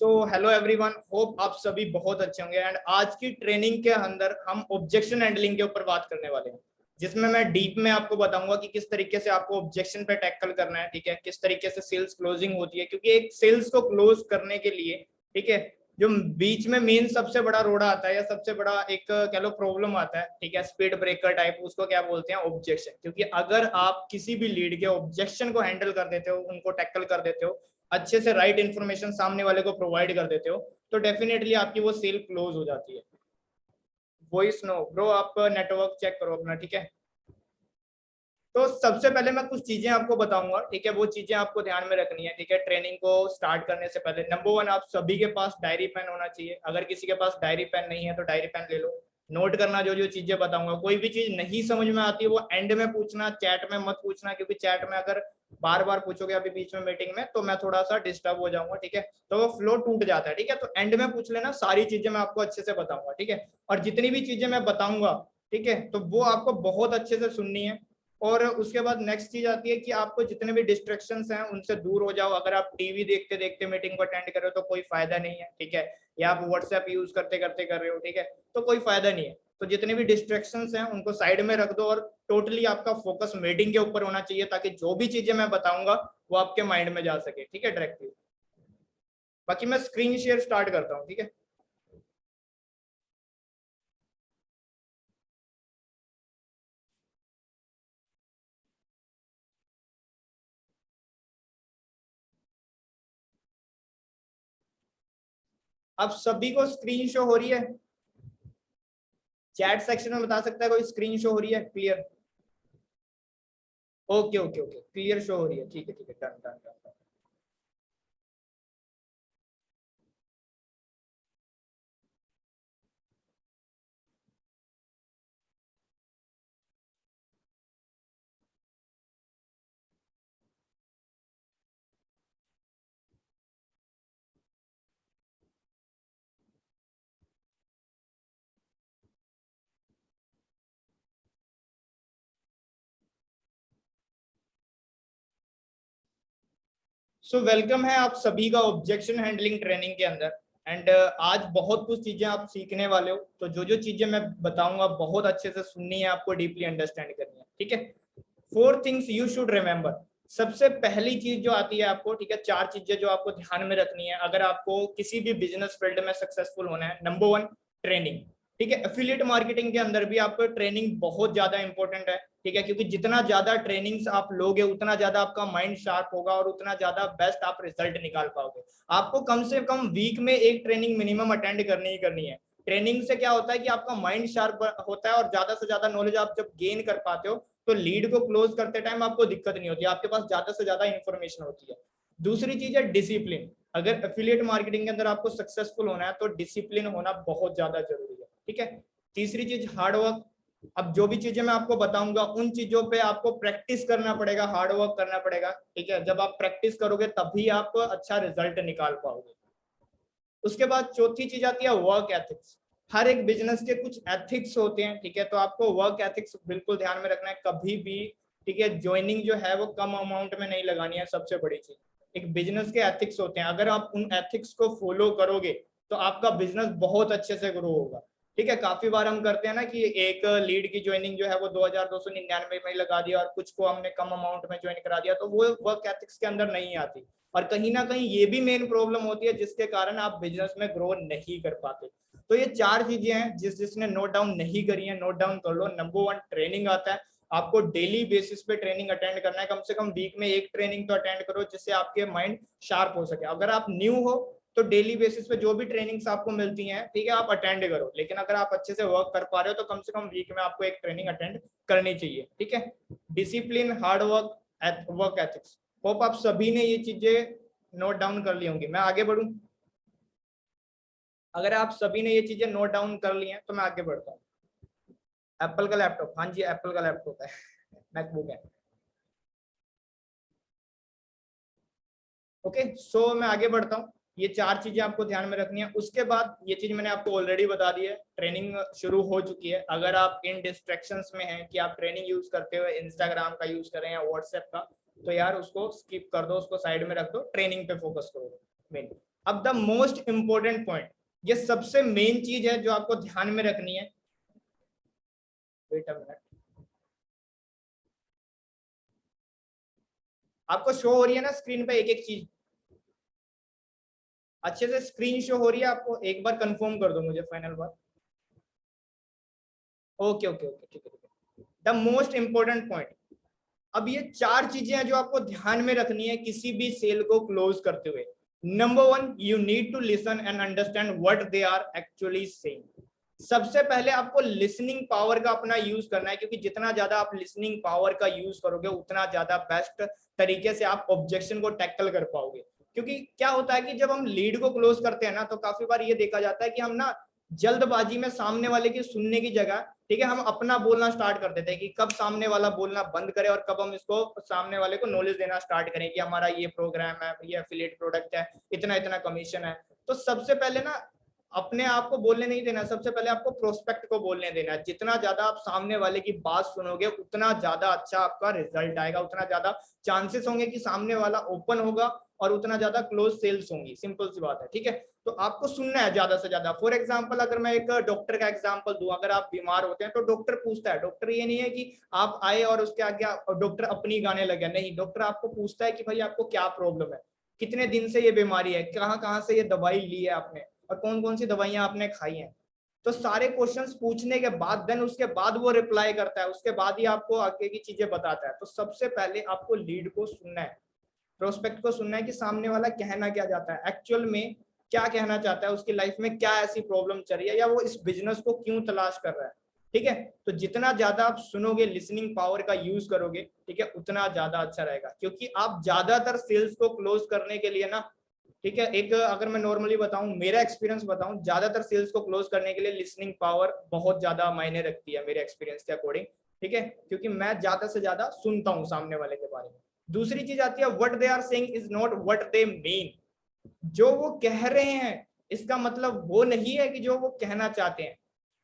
So hello everyone, hope आप सभी बहुत अच्छे होंगे। एंड आज की ट्रेनिंग के अंदर हम ऑब्जेक्शन हैंडलिंग के ऊपर बात करने वाले हैं, जिसमें मैं डीप में आपको बताऊंगा कि किस तरीके से आपको ऑब्जेक्शन पे टैकल करना है। ठीक है, किस तरीके से सेल्स क्लोजिंग होती है, क्योंकि एक सेल्स को क्लोज करने के लिए, ठीक है, जो बीच में मेन सबसे बड़ा रोड़ा आता है या सबसे बड़ा एक कह लो प्रॉब्लम आता है, ठीक है, स्पीड ब्रेकर टाइप, उसको क्या बोलते हैं, ऑब्जेक्शन। क्योंकि अगर आप किसी भी लीड के ऑब्जेक्शन को हैंडल कर देते हो, उनको टैकल कर देते हो, अच्छे से राइट इन्फॉर्मेशन सामने वाले को प्रोवाइड कर देते हो, तो डेफिनेटली आपकी वो सेल क्लोज हो जाती है। वॉइस नो ब्रो, आप नेटवर्क चेक करो अपना, ठीक है। तो सबसे पहले मैं कुछ चीजें आपको बताऊंगा, ठीक है, वो चीजें आपको ध्यान में रखनी है, ठीक है। ट्रेनिंग को स्टार्ट करने से पहले नंबर वन, आप सभी के पास डायरी पेन होना चाहिए। अगर किसी के पास डायरी पेन नहीं है तो डायरी पेन ले लो, नोट करना जो जो चीजें बताऊंगा। कोई भी चीज नहीं समझ में आती है वो एंड में पूछना, चैट में मत पूछना, क्योंकि चैट में अगर बार बार पूछोगे अभी बीच में मीटिंग में तो मैं थोड़ा सा डिस्टर्ब हो जाऊंगा, ठीक है, तो वो फ्लो टूट जाता है। ठीक है, तो एंड में पूछ लेना, सारी चीजें मैं आपको अच्छे से बताऊंगा, ठीक है। और जितनी भी चीजें मैं बताऊंगा, ठीक है, तो वो आपको बहुत अच्छे से सुननी है। और उसके बाद नेक्स्ट चीज आती है कि आपको जितने भी डिस्ट्रैक्शंस हैं उनसे दूर हो जाओ। अगर आप टीवी देखते देखते मीटिंग को अटेंड कर रहे हो तो कोई फायदा नहीं है, ठीक है, या आप व्हाट्सएप यूज करते करते कर रहे हो, ठीक है, तो कोई फायदा नहीं है। तो जितने भी डिस्ट्रैक्शंस हैं उनको साइड में रख दो और टोटली आपका फोकस मीटिंग के ऊपर होना चाहिए, ताकि जो भी चीजें मैं बताऊंगा वो आपके माइंड में जा सके, ठीक है, डायरेक्टली। बाकी मैं स्क्रीन शेयर स्टार्ट करता हूँ, ठीक है। आप सभी को स्क्रीन शो हो रही है? चैट सेक्शन में बता सकता है कोई स्क्रीन शो हो रही है? Clear? Okay okay okay, clear show हो रही है, ठीक है ठीक है, done done done. So welcome है आप सभी का ऑब्जेक्शन हैंडलिंग ट्रेनिंग के अंदर। एंड आज बहुत कुछ चीजें आप सीखने वाले हो, तो जो जो चीजें मैं बताऊंगा बहुत अच्छे से सुननी है, आपको डीपली अंडरस्टैंड करनी है, ठीक है। 4 थिंग्स यू शुड रिमेंबर। सबसे पहली चीज जो आती है आपको, ठीक है, 4 चीजें जो आपको ध्यान में रखनी है अगर आपको किसी भी बिजनेस फील्ड में सक्सेसफुल होना है। नंबर वन, ट्रेनिंग, ठीक है। एफिलिएट मार्केटिंग के अंदर भी आपको ट्रेनिंग बहुत ज्यादा इंपॉर्टेंट है, ठीक है, क्योंकि जितना ज्यादा ट्रेनिंग्स आप लोगे उतना ज्यादा आपका माइंड शार्प होगा और उतना ज्यादा बेस्ट आप रिजल्ट निकाल पाओगे। आपको कम से कम वीक में एक ट्रेनिंग मिनिमम अटेंड करनी ही करनी है। ट्रेनिंग से क्या होता है कि आपका माइंड शार्प होता है और ज्यादा से ज्यादा नॉलेज आप जब गेन कर पाते हो तो लीड को क्लोज करते टाइम आपको दिक्कत नहीं होती, आपके पास ज्यादा से ज्यादा इंफॉर्मेशन होती है। दूसरी चीज है डिसिप्लिन। अगर एफिलिएट मार्केटिंग के अंदर आपको सक्सेसफुल होना है तो डिसिप्लिन होना बहुत ज्यादा जरूरी है, ठीक है। तीसरी चीज हार्डवर्क। अब जो भी चीजें मैं आपको बताऊंगा उन चीजों पे आपको प्रैक्टिस करना पड़ेगा, हार्डवर्क करना पड़ेगा, ठीक है। जब आप प्रैक्टिस करोगे तभी आप अच्छा रिजल्ट निकाल पाओगे। उसके बाद चौथी चीज आती है वर्क एथिक्स। हर एक बिजनेस के कुछ एथिक्स होते हैं, ठीक है, तो आपको वर्क एथिक्स बिल्कुल ध्यान में रखना है कभी भी, ठीक है। ज्वाइनिंग जो है वो कम अमाउंट में नहीं लगानी है, सबसे बड़ी चीज। एक बिजनेस के एथिक्स होते हैं, अगर आप उन एथिक्स को फॉलो करोगे तो आपका बिजनेस बहुत अच्छे से ग्रो होगा, ठीक है। काफी बार हम करते हैं ना कि एक लीड की ज्वाइनिंग जो है वो 2299 में लगा दिया और कुछ को हमने कम अमाउंट में ज्वाइन करा दिया, तो वो वर्क एथिक्स के अंदर नहीं आती। और कहीं ना कहीं ये भी मेन प्रॉब्लम होती है जिसके कारण आप बिजनेस में ग्रो नहीं कर पाते। तो ये 4 चीजें हैं, जिसने नोट डाउन नहीं करी है नोट डाउन कर लो। नंबर वन, ट्रेनिंग आता है। आपको डेली बेसिस पे ट्रेनिंग अटेंड करना है, कम से कम वीक में एक ट्रेनिंग तो अटेंड करो जिससे आपके माइंड शार्प हो सके। अगर आप न्यू हो तो डेली बेसिस पे जो भी ट्रेनिंग्स आपको मिलती हैं, ठीक है, आप अटेंड करो। लेकिन अगर आप अच्छे से वर्क कर पा रहे हो तो कम से कम वीक में आपको एक ट्रेनिंग अटेंड करनी चाहिए, ठीक है। Discipline, hard work, work ethics. Hope आप सभी ने ये चीजें नोट डाउन कर ली होंगी। मैं आगे बढ़ूं? अगर आप सभी ने ये चीजें नोट डाउन कर ली हैं तो मैं आगे बढ़ता हूँ। एप्पल का लैपटॉप, हाँ जी एप्पल का लैपटॉप है, मैकबुक है। ओके, सो मैं आगे बढ़ता हूँ। ये 4 चीजें आपको ध्यान में रखनी है। उसके बाद ये चीज मैंने आपको ऑलरेडी बता दी है, ट्रेनिंग शुरू हो चुकी है। अगर आप इन डिस्ट्रैक्शंस में हैं कि आप ट्रेनिंग यूज करते हुए इंस्टाग्राम का यूज करें या व्हाट्सएप का, तो यार उसको स्किप कर दो, उसको साइड में रख दो, ट्रेनिंग पे फोकस करो मेन। अब द मोस्ट इंपॉर्टेंट पॉइंट, ये सबसे मेन चीज है जो आपको ध्यान में रखनी है। वेट अ मिनट, आपको शो हो रही है ना स्क्रीन पे एक एक चीज? अच्छे से स्क्रीन शो हो रही है आपको? एक बार कंफर्म कर दो मुझे, फाइनल बार। ओके ओके ओके, ठीक है ठीक है। द मोस्ट इंपॉर्टेंट पॉइंट, अब ये चार चीजें हैं जो आपको ध्यान में रखनी है किसी भी सेल को क्लोज करते हुए। Number one, you need to listen and understand what they are actually saying. सबसे पहले आपको लिसनिंग पावर का अपना यूज करना है, क्योंकि जितना ज्यादा आप लिसनिंग पावर का यूज करोगे उतना ज्यादा बेस्ट तरीके से आप ऑब्जेक्शन को टैकल कर पाओगे। क्योंकि क्या होता है कि जब हम लीड को क्लोज करते हैं ना, तो काफी बार ये देखा जाता है कि हम ना जल्दबाजी में सामने वाले की सुनने की जगह, ठीक है, हम अपना बोलना स्टार्ट कर देते हैं कि कब सामने वाला बोलना बंद करे और कब हम इसको सामने वाले को नॉलेज देना स्टार्ट करें कि हमारा ये प्रोग्राम है, ये एफिलिएट प्रोडक्ट है, इतना इतना कमीशन है। तो सबसे पहले ना अपने आप को बोलने नहीं देना, सबसे पहले आपको प्रोस्पेक्ट को बोलने देना है। जितना ज्यादा आप सामने वाले की बात सुनोगे उतना ज्यादा अच्छा आपका रिजल्ट आएगा, उतना ज्यादा चांसेस होंगे कि सामने वाला ओपन होगा और उतना ज्यादा क्लोज सेल्स होंगी। सिंपल सी बात है, ठीक है। तो आपको सुनना है ज्यादा से ज्यादा। फॉर एग्जाम्पल अगर मैं एक डॉक्टर का एग्जाम्पल दूं, अगर आप बीमार होते हैं तो डॉक्टर पूछता है, डॉक्टर ये नहीं है कि आप आए और उसके आगे डॉक्टर अपनी गाने लगे, नहीं, डॉक्टर आपको पूछता है कि भाई आपको क्या प्रॉब्लम है, कितने दिन से ये बीमारी है, कहाँ कहाँ से ये दवाई ली है आपने, और कौन कौन सी दवाइयां आपने खाई हैं। तो सारे क्वेश्चंस पूछने के बाद देन उसके बाद वो रिप्लाई करता है, उसके बाद ही आपको आगे की चीजें बताता है। तो सबसे पहले आपको लीड को सुनना है, प्रोस्पेक्ट को सुनना है कि सामने वाला कहना क्या चाहता है, एक्चुअल में क्या कहना चाहता है, उसकी लाइफ में क्या ऐसी प्रॉब्लम चल रही है, या वो इस बिजनेस को क्यों तलाश कर रहा है। ठीक है, तो जितना ज्यादा आप सुनोगे, लिसनिंग पावर का यूज करोगे, ठीक है, उतना ज्यादा अच्छा रहेगा। क्योंकि आप ज्यादातर सेल्स को क्लोज करने के लिए ना, ठीक है, एक अगर मैं नॉर्मली बताऊं, मेरा एक्सपीरियंस बताऊं, ज्यादातर सेल्स को क्लोज करने के लिए लिसनिंग पावर बहुत ज्यादा मायने रखती है मेरे एक्सपीरियंस के अकॉर्डिंग। ठीक है, क्योंकि मैं ज्यादा से ज्यादा सुनता हूं सामने वाले के बारे में। दूसरी चीज आती है, what they are saying is not what they mean. जो वो कह रहे हैं इसका मतलब वो नहीं है कि जो वो कहना चाहते हैं।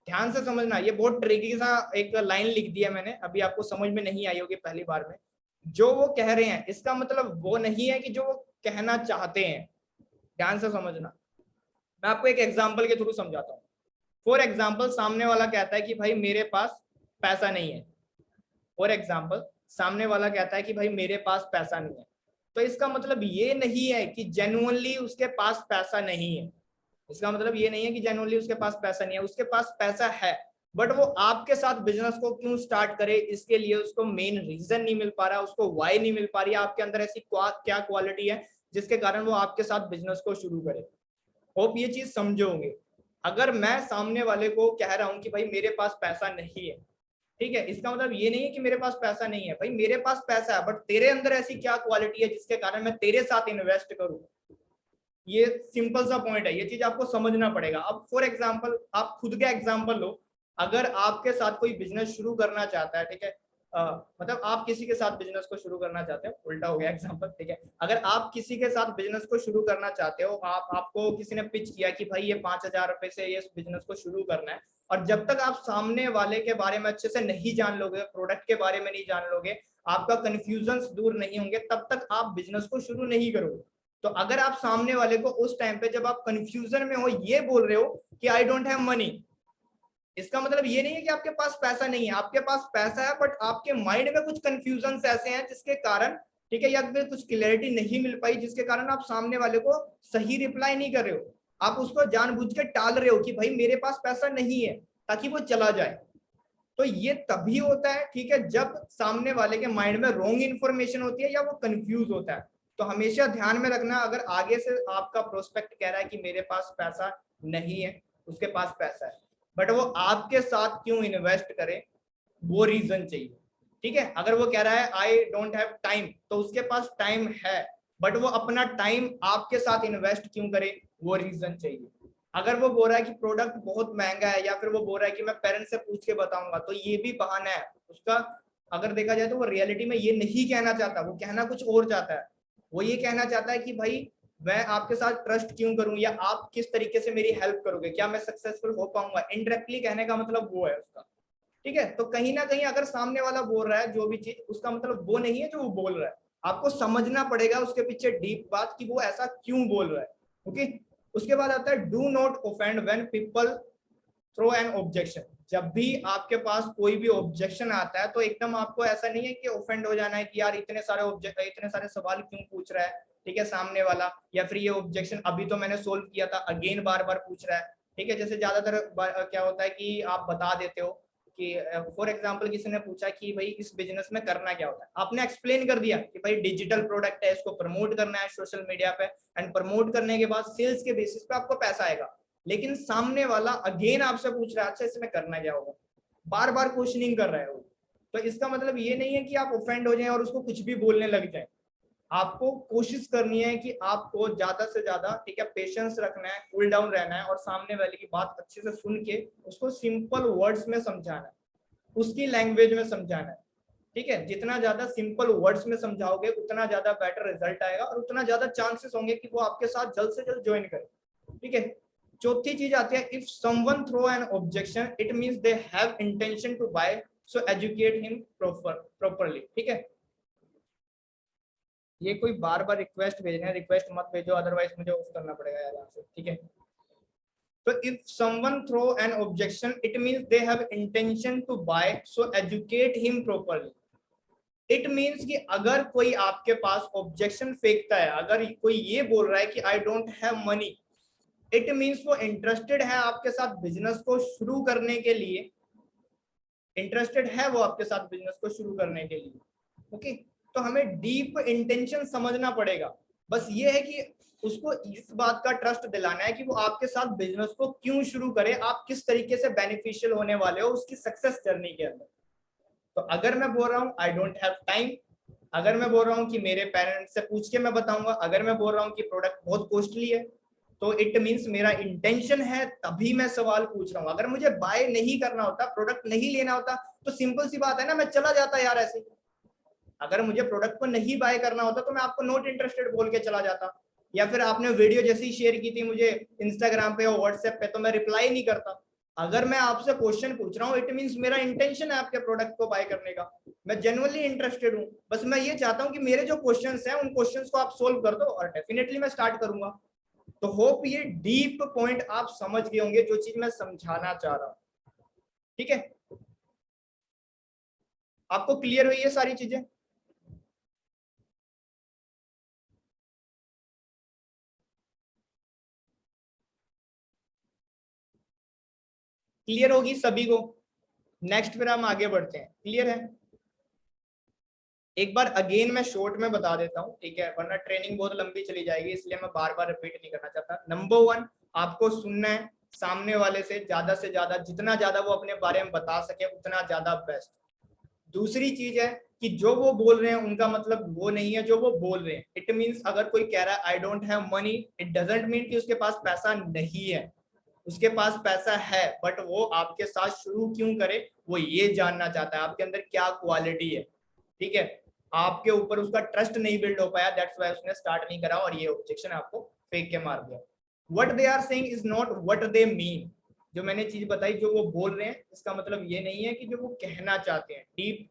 ध्यान से समझना, ये बहुत ट्रिकी सा एक लाइन लिख दिया मैंने, अभी आपको समझ में नहीं आई होगी पहली बार में। जो वो कह रहे हैं इसका मतलब वो नहीं है कि जो वो कहना चाहते हैं। ध्यान से समझना, मैं आपको एक एग्जाम्पल के थ्रू समझाता हूँ। फॉर एग्जाम्पल, सामने वाला कहता है कि भाई मेरे पास पैसा नहीं है। फॉर एग्जाम्पल, सामने वाला कहता है कि भाई मेरे पास पैसा नहीं है। तो इसका मतलब ये नहीं है कि जेन्युइनली उसके पास पैसा नहीं है। इसका मतलब ये नहीं है कि जेन्युइनली उसके पास पैसा नहीं है, उसके पास पैसा है, बट वो आपके साथ बिजनेस को क्यों स्टार्ट करे, इसके लिए उसको मेन रीजन नहीं मिल पा रहा, उसको वाई नहीं मिल पा रही है, आपके अंदर ऐसी क्या क्वालिटी है जिसके कारण वो आपके साथ बिजनेस को शुरू करे। होप ये चीज समझोगे। अगर मैं सामने वाले को कह रहा हूं कि भाई मेरे पास पैसा नहीं है, ठीक है, इसका मतलब ये नहीं है कि मेरे पास पैसा नहीं है। भाई मेरे पास पैसा है, बट तेरे अंदर ऐसी क्या क्वालिटी है जिसके कारण मैं तेरे साथ इन्वेस्ट करूं। ये सिंपल सा पॉइंट है, ये चीज आपको समझना पड़ेगा। अब फॉर एग्जांपल, आप खुद का एग्जांपल लो। अगर आपके साथ कोई बिजनेस शुरू करना चाहता है, ठीक है, मतलब आप किसी के साथ बिजनेस को शुरू करना चाहते हो, उल्टा हो गया एग्जांपल, ठीक है, अगर आप किसी के साथ बिजनेस को शुरू करना चाहते हो, आपको किसी ने पिच किया कि भाई ये 5,000 रुपए से ये बिजनेस को शुरू करना है, और जब तक आप सामने वाले के बारे में अच्छे से नहीं जान लोगे, प्रोडक्ट के बारे में नहीं जान लोगे, आपका कंफ्यूजन दूर नहीं होंगे, तब तक आप बिजनेस को शुरू नहीं करोगे। तो अगर आप सामने वाले को उस टाइम पे जब आप कंफ्यूजन में हो ये बोल रहे हो कि आई डोंट हैव मनी, इसका मतलब ये नहीं है कि आपके पास पैसा नहीं है, आपके पास पैसा है, बट आपके माइंड में कुछ कंफ्यूजन ऐसे हैं जिसके कारण, ठीक है, या फिर कुछ क्लैरिटी नहीं मिल पाई जिसके कारण आप सामने वाले को सही रिप्लाई नहीं कर रहे हो। आप उसको जानबूझ के टाल रहे हो कि भाई मेरे पास पैसा नहीं है, ताकि वो चला जाए। तो ये तभी होता है, ठीक है, जब सामने वाले के माइंड में रॉन्ग इन्फॉर्मेशन होती है या वो कंफ्यूज होता है। तो हमेशा ध्यान में रखना, अगर आगे से आपका प्रोस्पेक्ट कह रहा है कि मेरे पास पैसा नहीं है, उसके पास पैसा है, बट वो आपके साथ क्यों इन्वेस्ट करे, वो रीजन चाहिए। ठीक है, अगर वो कह रहा है आई डोंट हैव टाइम, तो उसके पास टाइम है, बट वो अपना टाइम आपके साथ इन्वेस्ट क्यों करे, वो रीजन चाहिए। अगर वो बोल रहा है कि प्रोडक्ट बहुत महंगा है, या फिर वो बोल रहा है कि मैं पेरेंट्स से पूछ के बताऊंगा, तो ये भी बहाना है उसका। अगर देखा जाए तो वो रियलिटी में ये नहीं कहना चाहता, वो कहना कुछ और चाहता है। वो ये कहना चाहता है कि भाई मैं आपके साथ ट्रस्ट क्यों करूं, या आप किस तरीके से मेरी हेल्प करोगे, क्या मैं सक्सेसफुल हो पाऊंगा। इनडायरेक्टली कहने का मतलब वो है उसका। ठीक है, तो कहीं ना कहीं अगर सामने वाला बोल रहा है जो भी चीज, उसका मतलब वो नहीं है जो वो बोल रहा है। आपको समझना पड़ेगा उसके पीछे डीप बात कि वो ऐसा क्यों बोल रहा है। ओके। उसके बाद आता है do not offend when people throw an objection. जब भी आपके पास कोई भी ऑब्जेक्शन आता है तो एकदम आपको ऐसा नहीं है कि ऑफेंड हो जाना है कि यार इतने सारे सवाल क्यों पूछ रहा है, ठीक है, सामने वाला, या फिर ये ऑब्जेक्शन अभी तो मैंने सोल्व किया था, अगेन बार बार पूछ रहा है, ठीक है। जैसे ज्यादातर क्या होता है कि आप बता देते हो कि फॉर एग्जांपल किसी ने पूछा कि भाई इस बिजनेस में करना क्या होता है, आपने एक्सप्लेन कर दिया कि भाई डिजिटल प्रोडक्ट है, इसको प्रमोट करना है सोशल मीडिया पे, एंड प्रमोट करने के बाद सेल्स के बेसिस पे आपको पैसा आएगा। लेकिन सामने वाला अगेन आपसे पूछ रहा है अच्छा इसमें करना क्या होगा, बार बार क्वेश्चनिंग कर रहे हो, तो इसका मतलब ये नहीं है कि आप ऑफेंड हो जाएं और उसको कुछ भी बोलने लग जाएं। आपको कोशिश करनी है कि आपको ज्यादा से ज्यादा, ठीक है, पेशेंस रखना है, कूल डाउन रहना है और सामने वाले की बात अच्छे से सुन के उसको सिंपल वर्ड्स में समझाना है, उसकी लैंग्वेज में समझाना है, ठीक है। जितना ज्यादा सिंपल वर्ड्स में समझाओगे उतना ज्यादा बेटर रिजल्ट आएगा और उतना ज्यादा चांसेस होंगे कि वो आपके साथ जल्द से जल्द ज्वाइन करे, ठीक है। चौथी चीज आती है if someone throw an objection it means they have intention to buy, so educate him properly, ठीक है। ये कोई बार बार रिक्वेस्ट भेजना है, रिक्वेस्ट मत भेजो अदरवाइज मुझे ऑफ करना पड़ेगा यार यहाँ से, ठीक है। तो if someone throw an objection it means they have intention to buy, so educate him properly. इट मींस कि अगर कोई आपके पास ऑब्जेक्शन फेंकता है, अगर कोई ये बोल रहा है कि आई don't have money, it means वो इंटरेस्टेड है आपके साथ बिजनेस को शुरू करने के लिए, इंटरेस्टेड है वो आपके साथ बिजनेस को शुरू करने के लिए, ओके। तो हमें डीप इंटेंशन समझना पड़ेगा। बस ये है कि उसको इस बात का ट्रस्ट दिलाना है कि वो आपके साथ बिजनेस को क्यों शुरू करे, आप किस तरीके से बेनिफिशियल होने वाले हो उसकी सक्सेस जर्नी के अंदर। तो अगर मैं बोल रहा हूँ आई डोंट हैव टाइम, अगर मैं बोल रहा हूँ कि मेरे पेरेंट्स से पूछ के मैं बताऊंगा, अगर मैं बोल रहा हूँ कि प्रोडक्ट बहुत कॉस्टली है, तो इट मींस मेरा इंटेंशन है तभी मैं सवाल पूछ रहा हूँ। अगर मुझे बाय नहीं करना होता, प्रोडक्ट नहीं लेना होता, तो सिंपल सी बात है ना, मैं चला जाता यार ऐसे। अगर मुझे प्रोडक्ट को नहीं बाय करना होता तो मैं आपको नॉट इंटरेस्टेड बोल के चला जाता, या फिर आपने वीडियो जैसी शेयर की थी मुझे इंस्टाग्राम पे और व्हाट्सएप पे तो मैं रिप्लाई नहीं करता। अगर मैं आपसे क्वेश्चन पूछ रहा हूँ इट मींस मेरा इंटेंशन है आपके प्रोडक्ट को बाय करने का, मैं जेन्युइनली इंटरेस्टेड हूँ। बस मैं ये चाहता हूँ कि मेरे जो क्वेश्चंस हैं उन क्वेश्चंस को आप सोल्व कर दो और डेफिनेटली मैं स्टार्ट करूंगा। तो होप ये डीप पॉइंट आप समझ गए होंगे जो चीज मैं समझाना चाह रहा हूँ, ठीक है। आपको क्लियर हुई ये सारी चीजें? क्लियर होगी सभी को? नेक्स्ट फिर हम आगे बढ़ते हैं, क्लियर है? एक बार अगेन मैं शॉर्ट में बता देता हूँ, ठीक है, वरना ट्रेनिंग बहुत लंबी चली जाएगी, इसलिए मैं बार बार रिपीट नहीं करना चाहता। नंबर 1, आपको सुनना है सामने वाले से ज्यादा, जितना ज्यादा वो अपने बारे में बता सके उतना ज्यादा बेस्ट। दूसरी चीज है कि जो वो बोल रहे हैं उनका मतलब वो नहीं है जो वो बोल रहे हैं। इट मींस अगर कोई कह रहा है I don't have money, it doesn't mean कि उसके पास पैसा नहीं है, उसके पास पैसा है, बट वो आपके साथ शुरू क्यों करे, वो ये जानना चाहता है आपके अंदर क्या क्वालिटी है, ठीक है। आपके ऊपर उसका ट्रस्ट नहीं बिल्ड हो पाया, दैट्स व्हाई उसने स्टार्ट नहीं करा और ये ऑब्जेक्शन आपको फेंक के मार दिया। What they are saying is not what they mean. जो मैंने चीज बताई जो वो बोल रहे हैं इसका मतलब ये नहीं है कि जो वो कहना चाहते हैं। डीप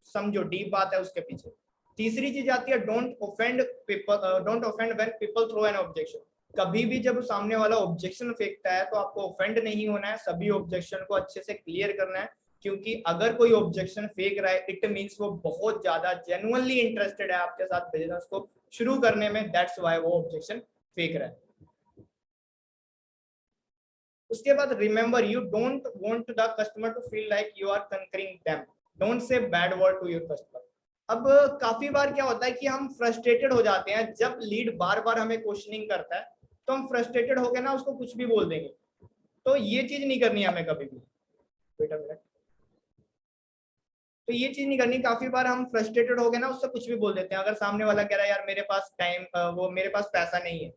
समझो, डीप बात है उसके पीछे। तीसरी चीज आती है don't offend people, don't offend when people throw an objection. कभी भी जब सामने वाला ऑब्जेक्शन फेंकता है तो आपको ऑफेंड नहीं होना है, सभी ऑब्जेक्शन को अच्छे से क्लियर करना है, क्योंकि अगर कोई ऑब्जेक्शन फेंक रहा है इट मींस वो बहुत ज्यादा जेन्युइनली इंटरेस्टेड है आपके साथ बिजनेस को शुरू करने में, दैट्स व्हाई वो ऑब्जेक्शन फेंक रहा है। उसके बाद remember you don't want the customer to feel like you are conquering them, don't say bad word to your customer. अब काफी बार क्या होता है कि हम फ्रस्ट्रेटेड हो जाते हैं जब लीड बार बार हमें क्वेश्चनिंग करता है, तो हम फ्रस्ट्रेटेड हो गए ना उसको कुछ भी बोल देंगे। तो ये चीज नहीं करनी हमें कभी भी। बेटा मिनट, तो ये चीज नहीं करनी। काफी बार हम फ्रस्ट्रेटेड हो गए ना उससे कुछ भी बोल देते हैं। अगर सामने वाला कह रहा है यार मेरे पास टाइम, वो मेरे पास पैसा नहीं है,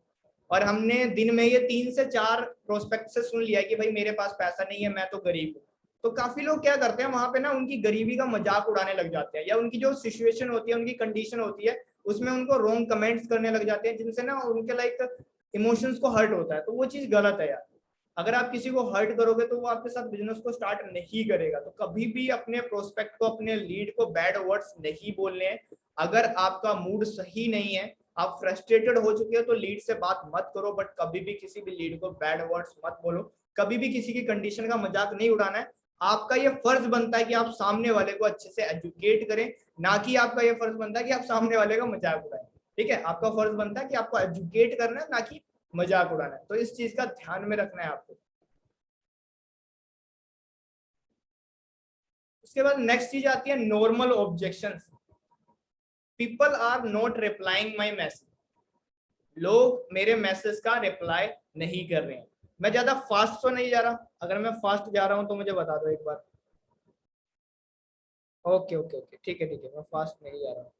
और हमने दिन में ये 3 से 4 प्रोस्पेक्ट से सुन लिया कि भाई मेरे पास पैसा नहीं है, मैं तो गरीब हूँ, तो काफी लोग क्या करते हैं वहां पे ना उनकी गरीबी का मजाक उड़ाने लग जाते हैं, या उनकी जो सिचुएशन होती है, उनकी कंडीशन होती है, उसमें उनको रॉन्ग कमेंट्स करने लग जाते हैं, जिनसे ना उनके लाइक इमोशंस को हर्ट होता है। तो वो चीज गलत है यार। अगर आप किसी को हर्ट करोगे तो वो आपके साथ बिजनेस को स्टार्ट नहीं करेगा। तो कभी भी अपने प्रोस्पेक्ट को, अपने लीड को बैड वर्ड्स नहीं बोलने हैं। अगर आपका मूड सही नहीं है आप फ्रस्ट्रेटेड हो चुके हो तो लीड से बात मत करो, बट कभी भी किसी भी लीड को बैड वर्ड्स मत बोलो, कभी भी किसी की कंडीशन का मजाक नहीं उड़ाना है। आपका ये फर्ज बनता है कि आप सामने वाले को अच्छे से एजुकेट करें, ना कि आपका ये फर्ज बनता है कि आप सामने वाले का मजाक उड़ाएं। ठीक है, आपका फर्ज बनता है कि आपको एजुकेट करना है, ना कि मजाक उड़ाना है। तो इस चीज का ध्यान में रखना है आपको। उसके बाद नेक्स्ट चीज आती है normal objections. People are not replying my message, लोग मेरे मैसेज का रिप्लाई नहीं कर रहे हैं। मैं ज्यादा फास्ट तो नहीं जा रहा, अगर मैं फास्ट जा रहा हूं तो मुझे बता दो एक बार। ओके ओके ओके, ठीक है ठीक है, मैं फास्ट नहीं जा रहा हूँ।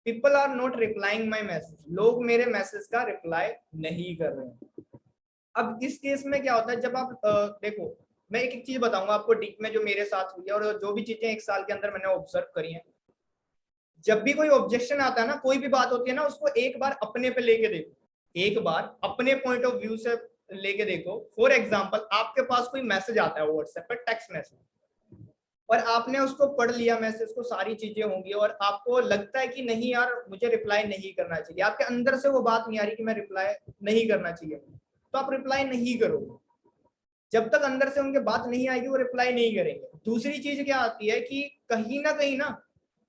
People are not replying my message, लोग मेरे मैसेज का रिप्लाई नहीं कर रहे हैं। अब इस केस में क्या होता है, जब आप देखो, मैं एक एक चीज बताऊंगा आपको डीप में जो मेरे साथ हुई है और जो भी चीजें एक साल के अंदर मैंने ऑब्जर्व करी हैं। जब भी कोई ऑब्जेक्शन आता है ना, कोई भी बात होती है ना, उसको एक बार अपने पे लेके देखो, एक बार अपने पॉइंट ऑफ व्यू से लेके देखो। फॉर एग्जाम्पल, आपके पास कोई मैसेज आता है व्हाट्सएप पर, टेक्स्ट मैसेज, और आपने उसको पढ़ लिया मैसेज को, सारी चीजें होंगी और आपको लगता है कि नहीं यार मुझे रिप्लाई नहीं करना चाहिए, आपके अंदर से वो बात नहीं आ रही कि मैं रिप्लाई नहीं करना चाहिए, तो आप रिप्लाई नहीं करोगे। जब तक अंदर से उनके बात नहीं आएगी वो रिप्लाई नहीं करेंगे। दूसरी चीज क्या आती है कि कहीं ना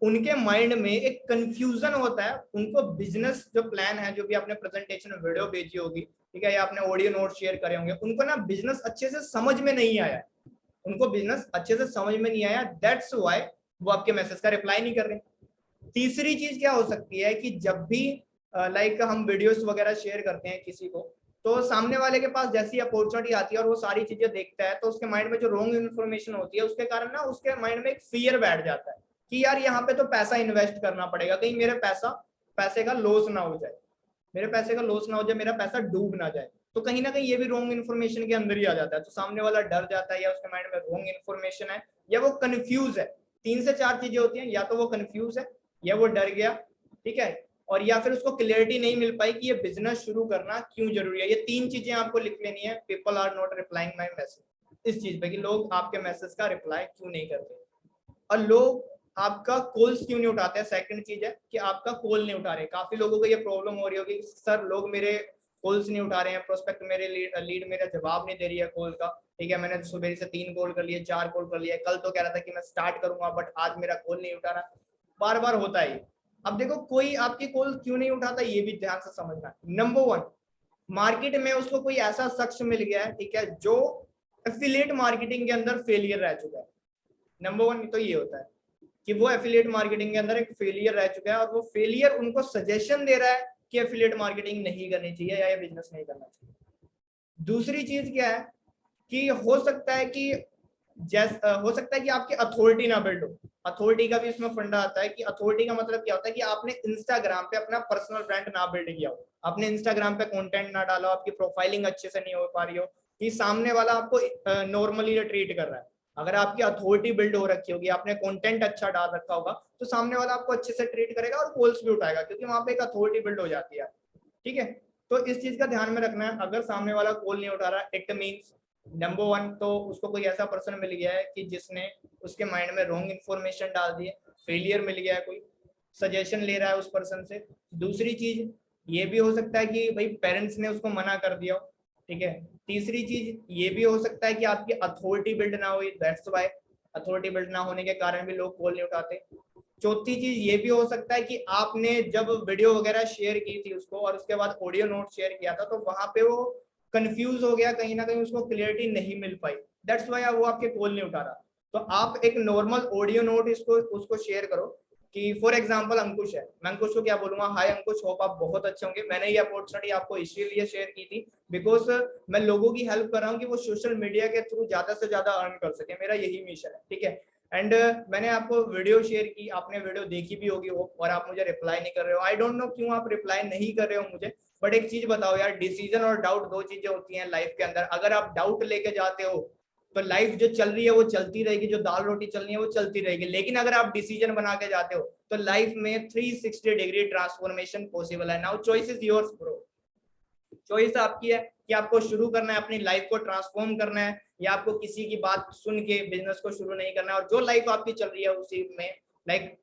उनके माइंड में एक कंफ्यूजन होता है, उनको बिजनेस जो प्लान है, जो भी आपने प्रेजेंटेशन में वीडियो भेजी होगी, ठीक है, या आपने ऑडियो नोट शेयर करे होंगे, उनको ना बिजनेस अच्छे से समझ में नहीं आया, उनको बिजनेस अच्छे से समझ में नहीं आया, दैट्स व्हाई वो आपके मैसेज का रिप्लाई नहीं कर रहे। तीसरी चीज क्या हो सकती है कि जब भी लाइक हम वीडियोस वगैरह शेयर करते हैं किसी को, तो सामने वाले के पास जैसी अपॉर्चुनिटी आती है और वो सारी चीजें देखता है, तो उसके माइंड में जो रॉन्ग इन्फॉर्मेशन होती है उसके कारण ना उसके माइंड में एक फियर बैठ जाता है कि यार यहाँ पे तो पैसा इन्वेस्ट करना पड़ेगा, कहीं मेरे पैसे का लॉस ना हो जाए, मेरे पैसे का लॉस ना हो जाए, मेरा पैसा डूब ना जाए। तो कहीं ना कहीं ये भी रॉन्ग इन्फॉर्मेशन के अंदर ही आ जाता है। तो सामने वाला डर जाता है, या उसके माइंड में रॉन्ग इन्फॉर्मेशन है, या वो कंफ्यूज है। 3 से 4 चीजें होती हैं, या तो वो कंफ्यूज है, या वो डर गया, ठीक है, और या फिर उसको क्लियरिटी नहीं मिल पाई कि ये बिजनेस शुरू करना क्यों जरूरी है। ये 3 चीजें आपको लिख लेनी है, people are not replying my message, इस चीज पे कि लोग आपके मैसेज का रिप्लाई क्यों नहीं करते, और लोग आपका कॉल्स क्यों नहीं उठाते हैं। सेकंड चीज है कि आपका कॉल नहीं उठा रहे। काफी लोगों को ये प्रॉब्लम हो रही होगी, सर लोग मेरे कॉल्स नहीं उठा रहे हैं, प्रोस्पेक्ट मेरे लीड मेरा जवाब नहीं दे रही है कॉल का, ठीक है, मैंने सुबह से 3 कॉल कर लिए, 4 कॉल कर लिए, कल तो कह रहा था कि मैं स्टार्ट करूंगा, बट आज मेरा कॉल नहीं उठा रहा, बार बार होता है। अब देखो कोई आपकी कॉल क्यों नहीं उठाता, ये भी ध्यान से समझना। नंबर 1, मार्केट में उसको कोई ऐसा शख्स मिल गया है, ठीक है, जो एफिलिएट मार्केटिंग के अंदर फेलियर रह चुका है। नंबर 1 तो ये होता है कि वो एफिलिएट मार्केटिंग के अंदर एक फेलियर रह चुका है, और वो फेलियर उनको सजेशन दे रहा है कि एफिलिएट मार्केटिंग नहीं करनी चाहिए या ये बिजनेस नहीं करना चाहिए। दूसरी चीज क्या है कि हो सकता है कि हो सकता है कि आपकी अथॉरिटी ना बिल्ड हो। अथॉरिटी का भी इसमें फंडा आता है कि अथॉरिटी का मतलब क्या होता है कि आपने इंस्टाग्राम पे अपना पर्सनल ब्रांड ना बिल्ड किया हो, आपने इंस्टाग्राम पे कंटेंट ना डाला, आपकी प्रोफाइलिंग अच्छे से नहीं हो पा रही हो, कि सामने वाला आपको नॉर्मली ट्रीट कर रहा है। अगर आपकी अथॉरिटी बिल्ड हो रखी होगी, आपने कंटेंट अच्छा डाल रखा होगा, तो सामने वाला आपको अच्छे से ट्रीट करेगा और कॉल्स भी उठाएगा, क्योंकि वहां पे एक अथॉरिटी बिल्ड हो जाती है। ठीक है, तो इस चीज का ध्यान में रखना है। अगर सामने वाला कॉल नहीं उठा रहा, इट मीन्स नंबर 1 तो उसको कोई ऐसा पर्सन मिल गया है कि जिसने उसके माइंड में रॉन्ग इन्फॉर्मेशन डाल दी है, फेलियर मिल गया है, कोई सजेशन ले रहा है उस पर्सन से। दूसरी चीज ये भी हो सकता है कि भाई पेरेंट्स ने उसको मना कर दिया हो, ठीक है। तीसरी चीज ये भी हो सकता है कि आपकी अथॉरिटी बिल्ड ना हुई, दैट्स व्हाई अथॉरिटी बिल्ड ना होने के कारण भी लोग कॉल नहीं उठाते। चौथी चीज ये भी हो सकता है कि आपने जब वीडियो वगैरह शेयर की थी उसको, और उसके बाद ऑडियो नोट शेयर किया था, तो वहां पे वो कंफ्यूज हो गया, कहीं ना कहीं उसको क्लियरिटी नहीं मिल पाई, दैट्स व्हाई वो आपके कॉल नहीं उठा रहा। तो आप एक नॉर्मल ऑडियो नोट इसको उसको शेयर करो कि फॉर एग्जांपल अंकुश है, मैं अंकुश को क्या बोलूंगा, हाय अंकुश, होप आप बहुत अच्छे होंगे, मैंने ये अपॉर्चुनिटी आपको इसीलिए शेयर की थी बिकॉज मैं लोगों की हेल्प कर रहा हूँ कि वो सोशल मीडिया के थ्रू ज्यादा से ज्यादा अर्न कर सके, मेरा यही मिशन है, ठीक है। एंड मैंने आपको वीडियो शेयर की, आपने वीडियो देखी भी होगी और आप मुझे रिप्लाई नहीं कर रहे हो। आई डोंट नो क्यों आप रिप्लाई नहीं कर रहे हो मुझे, बट एक चीज बताओ यार, डिसीजन और डाउट 2 चीजें होती हैं लाइफ के अंदर। अगर आप डाउट लेके जाते हो तो लाइफ जो चल रही है वो चलती रहेगी, जो दाल रोटी चलनी है वो चलती रहेगी। लेकिन अगर आप डिसीजन बना के जाते हो तो लाइफ में 360 डिग्री ट्रांसफॉर्मेशन पॉसिबल है। Now choice is yours bro, choice आपकी है कि आपको शुरू करना है, अपनी लाइफ को ट्रांसफॉर्म करना है, या आपको किसी की बात सुन के बिजनेस को शुरू नहीं करना है। और जो लाइफ आपकी चल रही है उसी में लाइक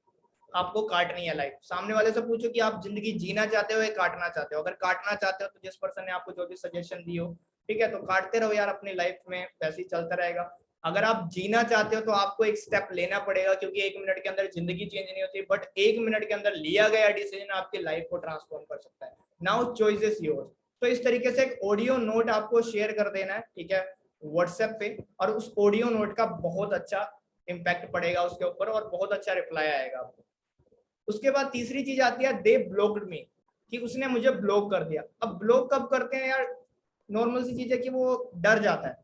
आपको काटनी है लाइफ। सामने वाले से पूछो कि आप जिंदगी जीना चाहते हो या काटना चाहते हो। अगर काटना चाहते हो तो जिस पर्सन ने आपको जो भी सजेशन दी हो, ठीक है, तो काटते रहो यार अपनी लाइफ में, वैसे ही चलता रहेगा। अगर आप जीना चाहते हो तो आपको एक स्टेप लेना पड़ेगा, क्योंकि 1 मिनट के अंदर जिंदगी चेंज नहीं होती, बट 1 मिनट के अंदर लिया गया डिसीजन आपकी लाइफ को ट्रांसफॉर्म कर सकता है। Now choice is yours. तो इस तरीके से एक ऑडियो नोट आपको शेयर कर देना है, ठीक है, व्हाट्सएप पे, और उस ऑडियो नोट का बहुत अच्छा इम्पैक्ट पड़ेगा उसके ऊपर और बहुत अच्छा रिप्लाई आएगा आपको। उसके बाद तीसरी चीज आती है दे ब्लॉक्ड मी, कि उसने मुझे ब्लॉक कर दिया। अब ब्लॉक कब करते हैं यार, नॉर्मल सी चीज है कि वो डर जाता है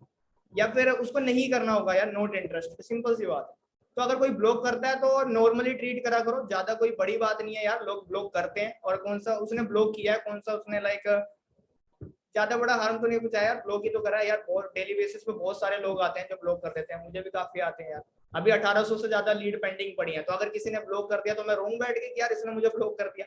या फिर उसको नहीं करना होगा यार, नॉट इंटरेस्ट, सिंपल सी बात है। तो अगर कोई ब्लॉक करता है तो नॉर्मली ट्रीट करा करो, ज्यादा कोई बड़ी बात नहीं है यार, लोग ब्लॉक करते हैं। और कौन सा उसने ब्लॉक किया है, कौन सा उसने लाइक ज्यादा बड़ा हार्म तो नहीं पूछा यार, ब्लॉक ही तो करा है यार। बहुत डेली बेसिस पे बहुत सारे लोग आते हैं जो ब्लॉक कर देते हैं, मुझे भी काफी आते हैं यार। अभी 1800 से ज्यादा लीड पेंडिंग पड़ी है, तो अगर किसी ने ब्लॉक कर दिया तो मैं रोऊं बैठ के कि यार इसने मुझे ब्लॉक कर दिया।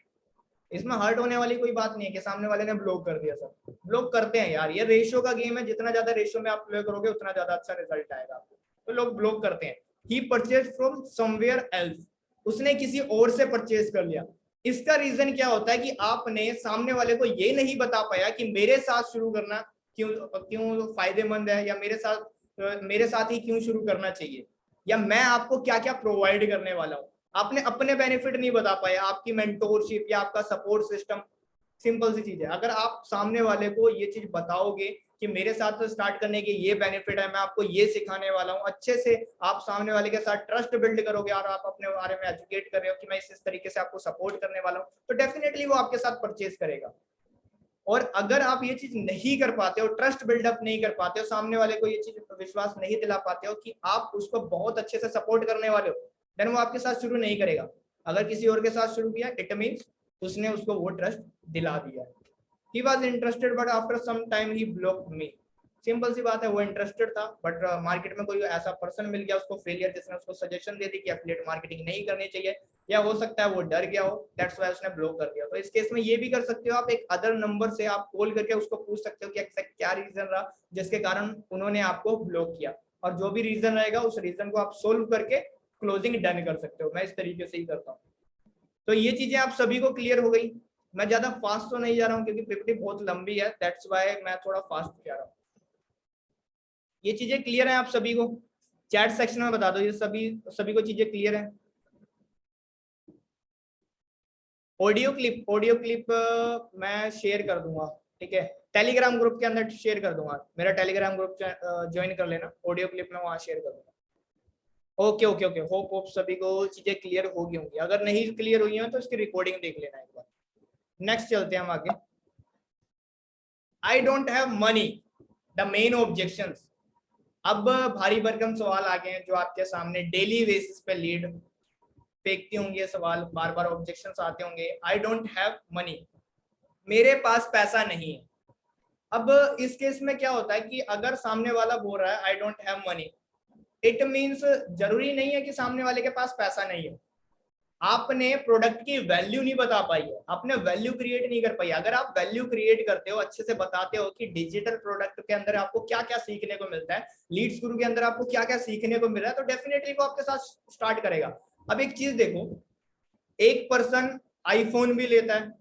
इसमें हर्ट होने वाली कोई बात नहीं है कि सामने वाले ने ब्लॉक कर दिया। सर ब्लॉक करते हैं यार, ये रेशियो का गेम है, जितना ज्यादा रेशियो में आप प्ले करोगे उतना ज्यादा अच्छा रिजल्ट आएगा आपको। तो लोग ब्लॉक करते हैं। ही परचेज फ्रॉम समवेयर एल्स, उसने किसी और से परचेज कर लिया। इसका रीजन क्या होता है कि आपने सामने वाले को ये नहीं बता पाया कि मेरे साथ शुरू करना क्यों क्यों फायदेमंद है, या मेरे साथ ही क्यों शुरू करना चाहिए, या मैं आपको क्या क्या प्रोवाइड करने वाला हूँ। आपने अपने बेनिफिट नहीं बता पाया, आपकी मेंटोरशिप या आपका सपोर्ट सिस्टम। सिंपल सी चीज है, अगर आप सामने वाले को ये चीज बताओगे कि मेरे साथ स्टार्ट करने के ये बेनिफिट है, मैं आपको ये सिखाने वाला हूँ, अच्छे से आप सामने वाले के साथ ट्रस्ट बिल्ड करोगे और आप अपने बारे में एजुकेट कर रहे हो कि मैं इस तरीके से आपको सपोर्ट करने वाला हूँ, तो डेफिनेटली वो आपके साथ परचेज करेगा। और अगर आप ये चीज नहीं कर पाते हो, ट्रस्ट बिल्डअप नहीं कर पाते हो, सामने वाले को ये चीज विश्वास नहीं दिला पाते हो कि आप उसको बहुत अच्छे से सपोर्ट करने वाले हो, देन वो आपके साथ शुरू नहीं करेगा। अगर किसी और के साथ शुरू किया, इट मींस उसने उसको वो ट्रस्ट दिला दिया। He was interested but after some time he blocked me. Simple सी बात है, वो इंटरेस्टेड था बट मार्केट में कोई ऐसा पर्सन मिल गया उसको फेलियर, जिसने उसको सजेशन दे दी कि एफिलिएट मार्केटिंग नहीं करनी चाहिए, या हो सकता है वो डर गया हो, दैट्स व्हाई उसने ब्लॉक कर दिया। तो इस केस में ये भी कर सकते हो आप, एक अदर नंबर से आप कॉल करके उसको पूछ सकते हो कि एक्जैक्ट क्या रीजन रहा जिसके कारण उन्होंने आपको ब्लॉक किया, और जो भी रीजन रहेगा उस रीजन को आप सोल्व करके क्लोजिंग डन कर सकते हो। मैं इस तरीके से ही करता हूँ। तो ये चीजें आप सभी को क्लियर हो गई। मैं ज्यादा फास्ट तो नहीं जा रहा हूँ क्योंकि पीपीटी बहुत लंबी है, दैट्स व्हाई मैं थोड़ा फास्ट जा रहा हूँ। ये चीजें क्लियर है आप सभी को? चैट सेक्शन में बता दो ये सभी को चीजें क्लियर है। ऑडियो क्लिप मैं शेयर कर दूंगा, ठीक है, टेलीग्राम ग्रुप के अंदर शेयर कर दूंगा। मेरा टेलीग्राम ग्रुप ज्वाइन कर लेना, ऑडियो क्लिप में वहां शेयर कर दूंगा। ओके ओके ओके, होप सभी को चीजें क्लियर होगी होंगी। अगर नहीं क्लियर हुई हैं तो इसकी रिकॉर्डिंग देख लेना एक बार। नेक्स्ट चलते हैं हम आगे। आई don't have money, the main objections. अब भारी भरकम सवाल आ गए हैं जो आपके सामने डेली बेसिस पे लीड फेंकती होंगी, ये सवाल बार बार ऑब्जेक्शंस आते होंगे। आई डोंट हैव मनी, मेरे पास पैसा नहीं है। अब इस केस में क्या होता है कि अगर सामने वाला बोल रहा है I don't have money, it means जरूरी नहीं है कि सामने वाले के पास पैसा नहीं है, आपने प्रोडक्ट की वैल्यू नहीं बता पाई है, आपने वैल्यू क्रिएट नहीं कर पाई। अगर आप वैल्यू क्रिएट करते हो, अच्छे से बताते हो कि डिजिटल प्रोडक्ट के अंदर आपको क्या क्या सीखने को मिलता है, लीड्स गुरु के अंदर आपको क्या क्या सीखने को मिल रहा है, तो डेफिनेटली वो आपके साथ स्टार्ट करेगा। अब एक चीज देखो, एक पर्सन आईफोन भी लेता है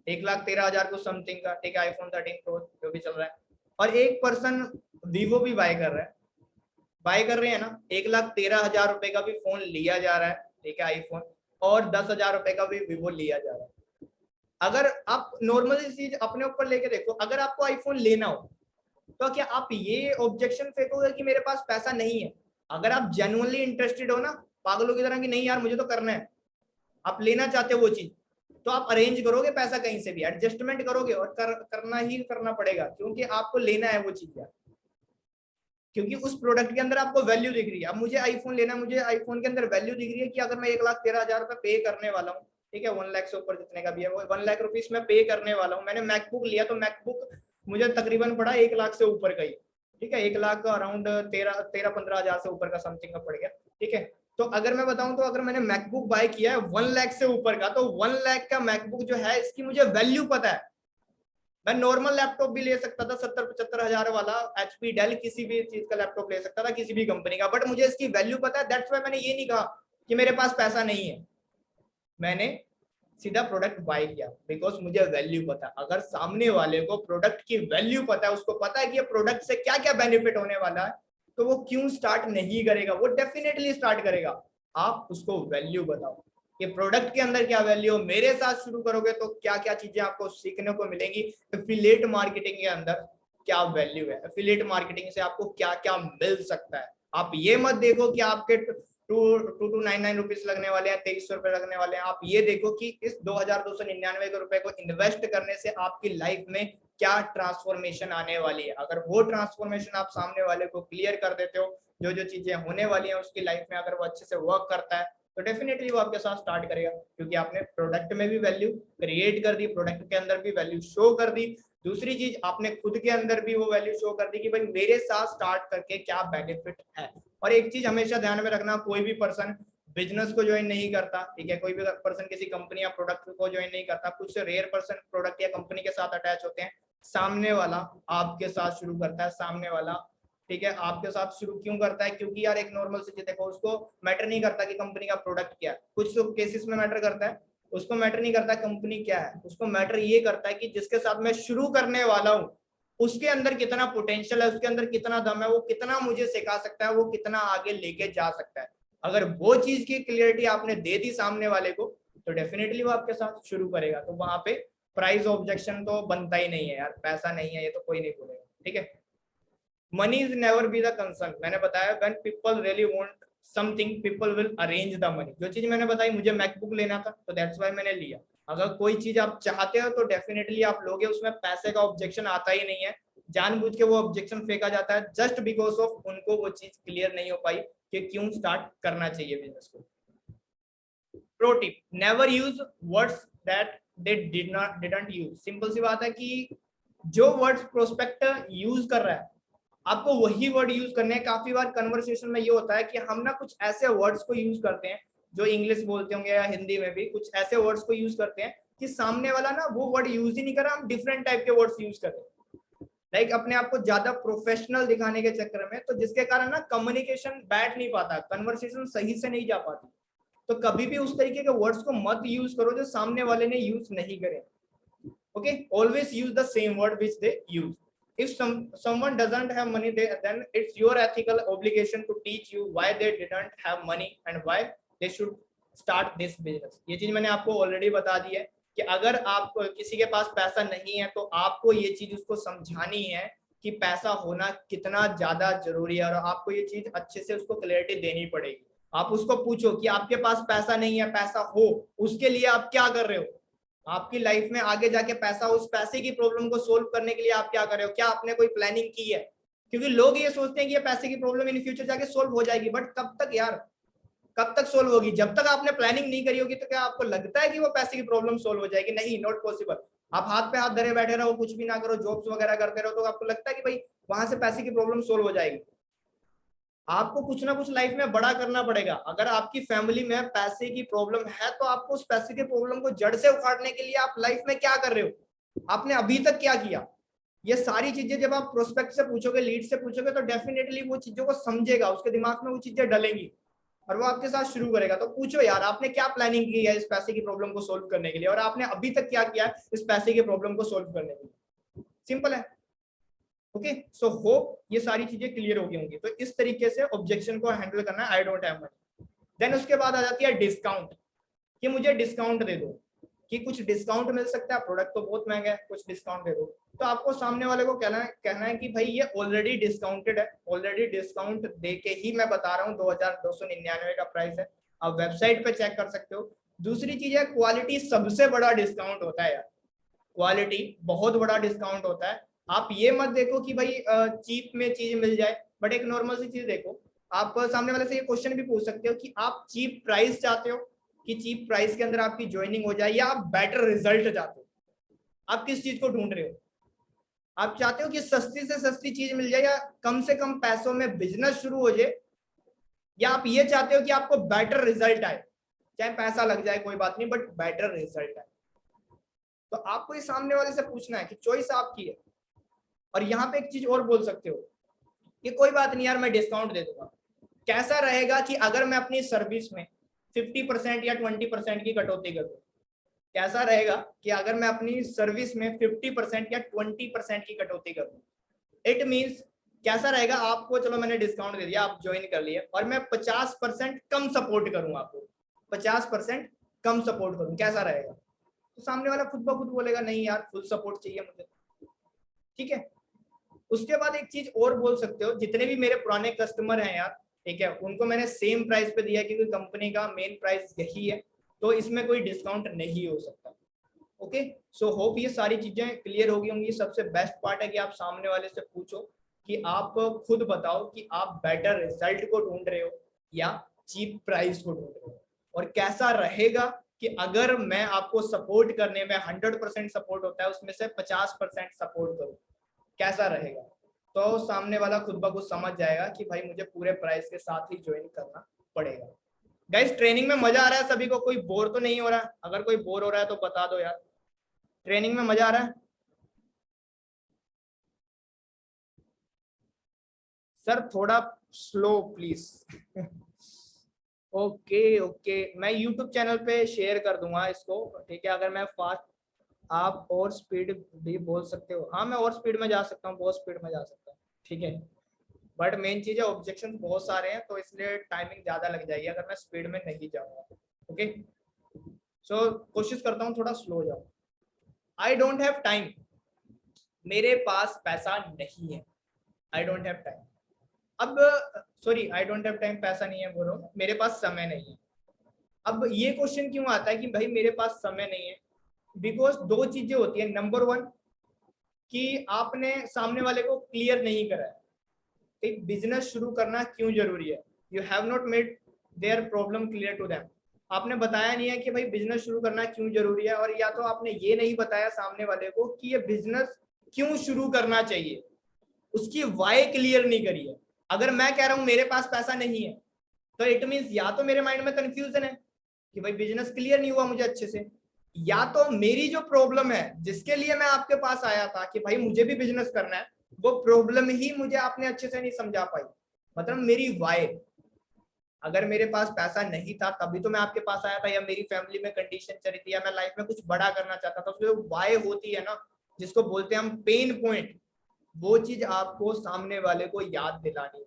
1,13,000 को समथिंग का, ठीक है, आईफोन 13 प्रो जो भी चल रहा है, और एक पर्सन वीवो भी बाय कर रहा है, बाय कर रहे हैं ना, 1,13,000 रुपए का भी फोन लिया जा रहा है, ठीक है, आईफोन, और 10,000 रुपए का भी वीवो लिया जा रहा है। अगर आप नॉर्मल चीज अपने ऊपर लेके देखो, अगर आपको आईफोन लेना हो तो क्या आप ये ऑब्जेक्शन फेंकोगे कि मेरे पास पैसा नहीं है? अगर आप जेन्युइनली इंटरेस्टेड हो ना, पागलों की तरह कि नहीं यार मुझे तो करना है, आप लेना चाहते हो वो चीज, तो आप अरेंज करोगे पैसा कहीं से भी, एडजस्टमेंट करोगे, और करना ही करना पड़ेगा क्योंकि आपको लेना है वो चीज यार, क्योंकि उस प्रोडक्ट के अंदर आपको वैल्यू दिख रही है। अब मुझे आईफोन लेना, मुझे आईफोन के अंदर वैल्यू दिख रही है कि अगर मैं 1,13,000 रुपए पे करने वाला हूँ, ठीक है, 1 लाख से ऊपर जितने का भी है वो 1 लाख रुपीज में पे करने वाला हूँ। मैंने मैकबुक लिया तो मैकबुक मुझे तकरीबन पड़ा 1 लाख से ऊपर का ही, ठीक है, 1 लाख अराउंड 13-15 हजार से ऊपर का समथिंग का पड़ गया, ठीक है। तो अगर मैं बताऊं तो अगर मैंने मैकबुक बाय किया है 1 लाख से ऊपर का, तो 1 लाख का मैकबुक जो है इसकी मुझे वैल्यू पता है। मैं नॉर्मल लैपटॉप भी ले सकता था 70-75 हजार वाला, एचपी डेल किसी भी चीज का लैपटॉप ले सकता था किसी भी कंपनी का, बट मुझे इसकी वैल्यू पता है, दैट्स व्हाई मैंने ये नहीं कहा कि मेरे पास पैसा नहीं है। मैंने सीधा प्रोडक्ट बाय किया, बिकॉज मुझे वैल्यू पता। अगर सामने वाले को प्रोडक्ट की वैल्यू पता है, उसको पता है कि ये प्रोडक्ट से क्या क्या बेनिफिट होने वाला है, तो वो क्यों स्टार्ट नहीं करेगा? वो डेफिनेटली स्टार्ट करेगा। आप उसको वैल्यू बताओ कि प्रोडक्ट के अंदर क्या वैल्यू हो। मेरे साथ शुरू करोगे तो क्या क्या चीजें आपको सीखने को मिलेंगी। एफिलिएट मार्केटिंग के अंदर क्या वैल्यू है, एफिलिएट मार्केटिंग से आपको क्या क्या मिल सकता है। आप ये मत देखो कि आपके 2299 रुपीज लगने वाले हैं, 2300 रुपए लगने वाले हैं। आप ये देखो कि इस 2299 रुपए को इन्वेस्ट करने से आपकी लाइफ में क्या ट्रांसफॉर्मेशन आने वाली है। अगर वो ट्रांसफॉर्मेशन आप सामने वाले को क्लियर कर देते हो, जो जो चीजें होने वाली हैं उसकी लाइफ में, अगर वो अच्छे से वर्क करता है, तो डेफिनेटली वो आपके साथ स्टार्ट करेगा, क्योंकि आपने प्रोडक्ट में भी वैल्यू क्रिएट कर दी, प्रोडक्ट के अंदर भी वैल्यू शो कर दी। दूसरी चीज, आपने खुद के अंदर भी वो वैल्यू शो कर दी कि भाई मेरे साथ स्टार्ट करके क्या बेनिफिट है। और एक चीज हमेशा ध्यान में रखना, कोई भी पर्सन बिजनेस को ज्वाइन नहीं करता, ठीक है, कोई भी पर्सन किसी कंपनी या प्रोडक्ट को ज्वाइन नहीं करता। कुछ रेयर पर्सन प्रोडक्ट या कंपनी के साथ अटैच होते हैं। सामने वाला आपके साथ शुरू करता है, सामने वाला, ठीक है, आपके साथ शुरू क्यों करता है? क्योंकि यार एक नॉर्मल सी चीज देखो, उसको मैटर नहीं करता कि कंपनी का प्रोडक्ट क्या है। कुछ तो केसेस में मैटर करता है, उसको मैटर नहीं करता कंपनी क्या है, उसको मैटर ये करता है कि जिसके साथ मैं शुरू करने वाला हूँ उसके अंदर कितना पोटेंशियल है, उसके अंदर कितना दम है, वो कितना मुझे सिखा सकता है, वो कितना आगे लेके जा सकता है। अगर वो चीज की क्लियरिटी आपने दे दी सामने वाले को, तो डेफिनेटली वो आपके साथ शुरू करेगा। तो वहां पे प्राइस ऑब्जेक्शन तो बनता ही नहीं है यार, पैसा नहीं है ये तो कोई नहीं बोलेगा, ठीक है। Money is never be the concern. मैंने बताया when people really want something people will arrange the money. जो चीज मैंने बताई, मुझे मैकबुक लेना था तो दैट्स व्हाई मैंने लिया। अगर कोई चीज आप चाहते हो तो डेफिनेटली आप लोगे, उसमें पैसे का ऑब्जेक्शन आता ही नहीं है। जानबूझ के वो ऑब्जेक्शन फेंका जाता है जस्ट बिकॉज ऑफ उनको वो चीज क्लियर नहीं हो पाई कि क्यों स्टार्ट करना चाहिए बिजनेस को। Pro tip, never use words that they didn't use. Simple सी बात है कि जो वर्ड्स प्रोस्पेक्ट यूज कर रहा है, आपको वही वर्ड यूज करने हैं। काफी बार कन्वर्सेशन में ये होता है कि हम ना कुछ ऐसे वर्ड्स को यूज करते हैं, जो इंग्लिश बोलते होंगे या हिंदी में भी कुछ ऐसे वर्ड्स को यूज करते हैं कि सामने वाला ना वो वर्ड यूज ही नहीं कर रहा, हम डिफरेंट टाइप के वर्ड्स यूज कर रहे हैं, लाइक अपने आप को ज्यादा प्रोफेशनल दिखाने के चक्कर में। तो जिसके कारण ना कम्युनिकेशन बैठ नहीं पाता, कन्वर्सेशन सही से नहीं जा पाती। तो कभी भी उस तरीके के वर्ड्स को मत यूज करो जो सामने वाले ने यूज नहीं करे। Okay, always use the same word which they use. If someone doesn't have money, then it's your ethical obligation to teach you why they didn't have money and why they should start this business। ये चीज मैंने आपको already बता दी है कि अगर आप किसी के पास पैसा नहीं है तो आपको ये चीज उसको समझानी है कि पैसा होना कितना ज्यादा जरूरी है, और आपको ये चीज अच्छे से उसको क्लैरिटी देनी पड़ेगी। आप उसको पूछो कि आपके पास पैसा नहीं है, पैसा हो उसके लिए आप क्या कर रहे हो। आपकी लाइफ में आगे जाके पैसा, उस पैसे की प्रॉब्लम को सोल्व करने के लिए आप क्या कर रहे हो, क्या आपने कोई प्लानिंग की है? क्योंकि लोग ये सोचते हैं कि ये पैसे की प्रॉब्लम इन फ्यूचर जाके सोल्व हो जाएगी, बट कब तक यार, कब तक सोल्व होगी? जब तक आपने प्लानिंग नहीं करी होगी। तो क्या आपको लगता है कि वो पैसे की प्रॉब्लम सोल्व हो जाएगी? नहीं, नॉट पॉसिबल। आप हाथ पे हाथ धरे बैठे रहो, कुछ भी ना करो, जॉब्स वगैरह करते रहो, तो आपको लगता है कि भाई वहां से पैसे की प्रॉब्लम सोल्व हो जाएगी? आपको कुछ ना कुछ लाइफ में बड़ा करना पड़ेगा। अगर आपकी फैमिली में पैसे की प्रॉब्लम है तो आपको उस पैसे की प्रॉब्लम को जड़ से उखाड़ने के लिए आप लाइफ में क्या कर रहे हो, आपने अभी तक क्या किया। ये सारी चीजें जब आप प्रोस्पेक्ट से पूछोगे, लीड से पूछोगे, तो डेफिनेटली वो चीजों को समझेगा, उसके दिमाग में वो चीजें डलेंगी और वो आपके साथ शुरू करेगा। तो पूछो यार, आपने क्या प्लानिंग की है इस पैसे की प्रॉब्लम को सोल्व करने के लिए, और आपने अभी तक क्या किया इस पैसे की प्रॉब्लम को सोल्व करने के लिए। सिंपल है। ओके, सो होप ये सारी चीजें क्लियर हो गई होंगी। तो इस तरीके से ऑब्जेक्शन को हैंडल करना है, I don't have money. Then उसके बाद आ जाती है डिस्काउंट, कि मुझे डिस्काउंट दे दो, कि कुछ डिस्काउंट मिल सकता है, प्रोडक्ट तो बहुत महंगा है, कुछ डिस्काउंट दे दो। तो आपको सामने वाले को कहना है कि भाई ये ऑलरेडी डिस्काउंटेड है, ऑलरेडी डिस्काउंट दे के ही मैं बता रहा हूँ 2299 का प्राइस है, आप वेबसाइट पे चेक कर सकते हो। दूसरी चीज है, क्वालिटी सबसे बड़ा डिस्काउंट होता है यार, क्वालिटी बहुत बड़ा डिस्काउंट होता है। आप ये मत देखो कि भाई चीप में चीज मिल जाए, बट एक नॉर्मल सी चीज देखो। आप सामने वाले से ये क्वेश्चन भी पूछ सकते हो कि आप चीप प्राइस चाहते हो, कि चीप प्राइस के अंदर आपकी ज्वाइनिंग हो जाए, या आप बेटर रिजल्ट चाहते हो? आप किस चीज को ढूंढ रहे हो? आप चाहते हो कि सस्ती से सस्ती चीज मिल जाए, या कम से कम पैसों में बिजनेस शुरू हो जाए, या आप ये चाहते हो कि आपको बेटर रिजल्ट आए, चाहे पैसा लग जाए कोई बात नहीं, बट बेटर रिजल्ट आए? तो आपको ये सामने वाले से पूछना है कि चॉइस आपकी है। और यहाँ पे एक चीज और बोल सकते हो कि कोई बात नहीं यार, मैं डिस्काउंट दे दूंगा। कैसा रहेगा कि अगर मैं अपनी सर्विस में 50% या 20% की कटौती कर दूं। कैसा रहेगा कि अगर मैं अपनी सर्विस में 50% या 20% की कटौती कर दूं, इट मीन्स कैसा रहेगा आपको, चलो मैंने डिस्काउंट दे दिया, आप ज्वाइन कर लिए, और मैं 50% कम सपोर्ट करूं आपको, 50% कम सपोर्ट करूं, कैसा रहेगा? तो सामने वाला खुद ब खुद बोलेगा नहीं यार फुल सपोर्ट चाहिए मुझे, ठीक है। उसके बाद एक चीज और बोल सकते हो, जितने भी मेरे पुराने कस्टमर हैं यार, ठीक है, उनको मैंने सेम प्राइस पे दिया क्योंकि कंपनी का मेन प्राइस यही है, तो इसमें कोई डिस्काउंट नहीं हो सकता। ओके, सो होप ये सारी चीजें क्लियर होगी होंगी। सबसे बेस्ट पार्ट है कि आप सामने वाले से पूछो कि आप खुद बताओ कि आप बेटर रिजल्ट को ढूंढ रहे हो या चीप प्राइस को ढूंढ रहे हो, और कैसा रहेगा कि अगर मैं आपको सपोर्ट करने में 100% सपोर्ट होता है, उसमें से 50% सपोर्ट करूं, कैसा रहेगा? तो सामने वाला खुद ब खुद समझ जाएगा कि भाई मुझे पूरे प्राइस के साथ ही ज्वाइन करना पड़ेगा। गाइस ट्रेनिंग में मजा आ रहा है सभी को? कोई बोर तो नहीं हो रहा है? अगर कोई बोर हो रहा है तो बता दो यार। ट्रेनिंग में मजा आ रहा है? सर थोड़ा स्लो प्लीज। ओके ओके, मैं यूट्यूब चैनल पे शेयर कर दूंगा इसको, ठीक है। अगर मैं फास्ट, आप और स्पीड भी बोल सकते हो, हाँ मैं और स्पीड में जा सकता हूँ, बहुत स्पीड में जा सकता हूँ, ठीक है। बट मेन चीज है ऑब्जेक्शन बहुत सारे हैं, तो इसलिए टाइमिंग ज्यादा लग जाएगी अगर मैं स्पीड में नहीं जाऊंगा। ओके, सो कोशिश करता हूँ थोड़ा स्लो जाऊँ। आई डोंट हैव टाइम, मेरे पास पैसा नहीं है। आई डोंट हैव टाइम, अब sorry, I don't have time पैसा नहीं है बोलो, मेरे पास समय नहीं है। अब ये क्वेश्चन क्यों आता है कि भाई मेरे पास समय नहीं है? बिकॉज दो चीजें होती है। नंबर वन, कि आपने सामने वाले को क्लियर नहीं करा है कि बिजनेस शुरू करना क्यों जरूरी है। You have not made their problem clear to them. आपने बताया नहीं है कि भाई बिजनेस शुरू करना क्यों जरूरी है, और या तो आपने ये नहीं बताया सामने वाले को कि ये बिजनेस क्यों शुरू करना चाहिए, उसकी वाई क्लियर नहीं करी है। अगर मैं कह रहा हूं मेरे पास पैसा नहीं है, तो इट मीन्स या तो मेरे माइंड में कंफ्यूजन है कि भाई बिजनेस क्लियर नहीं हुआ मुझे अच्छे से, या तो मेरी जो प्रॉब्लम है जिसके लिए मैं आपके पास आया था कि भाई मुझे भी बिजनेस करना है, वो प्रॉब्लम ही मुझे आपने अच्छे से नहीं समझा पाई। मतलब मेरी वाई, अगर मेरे पास पैसा नहीं था तभी तो मैं आपके पास आया था, या मेरी फैमिली में कंडीशन चल रही थी, या मैं लाइफ में कुछ बड़ा करना चाहता था, तो जो वाई होती है ना, जिसको बोलते हैं हम पेन पॉइंट, वो चीज आपको सामने वाले को याद दिलानी है।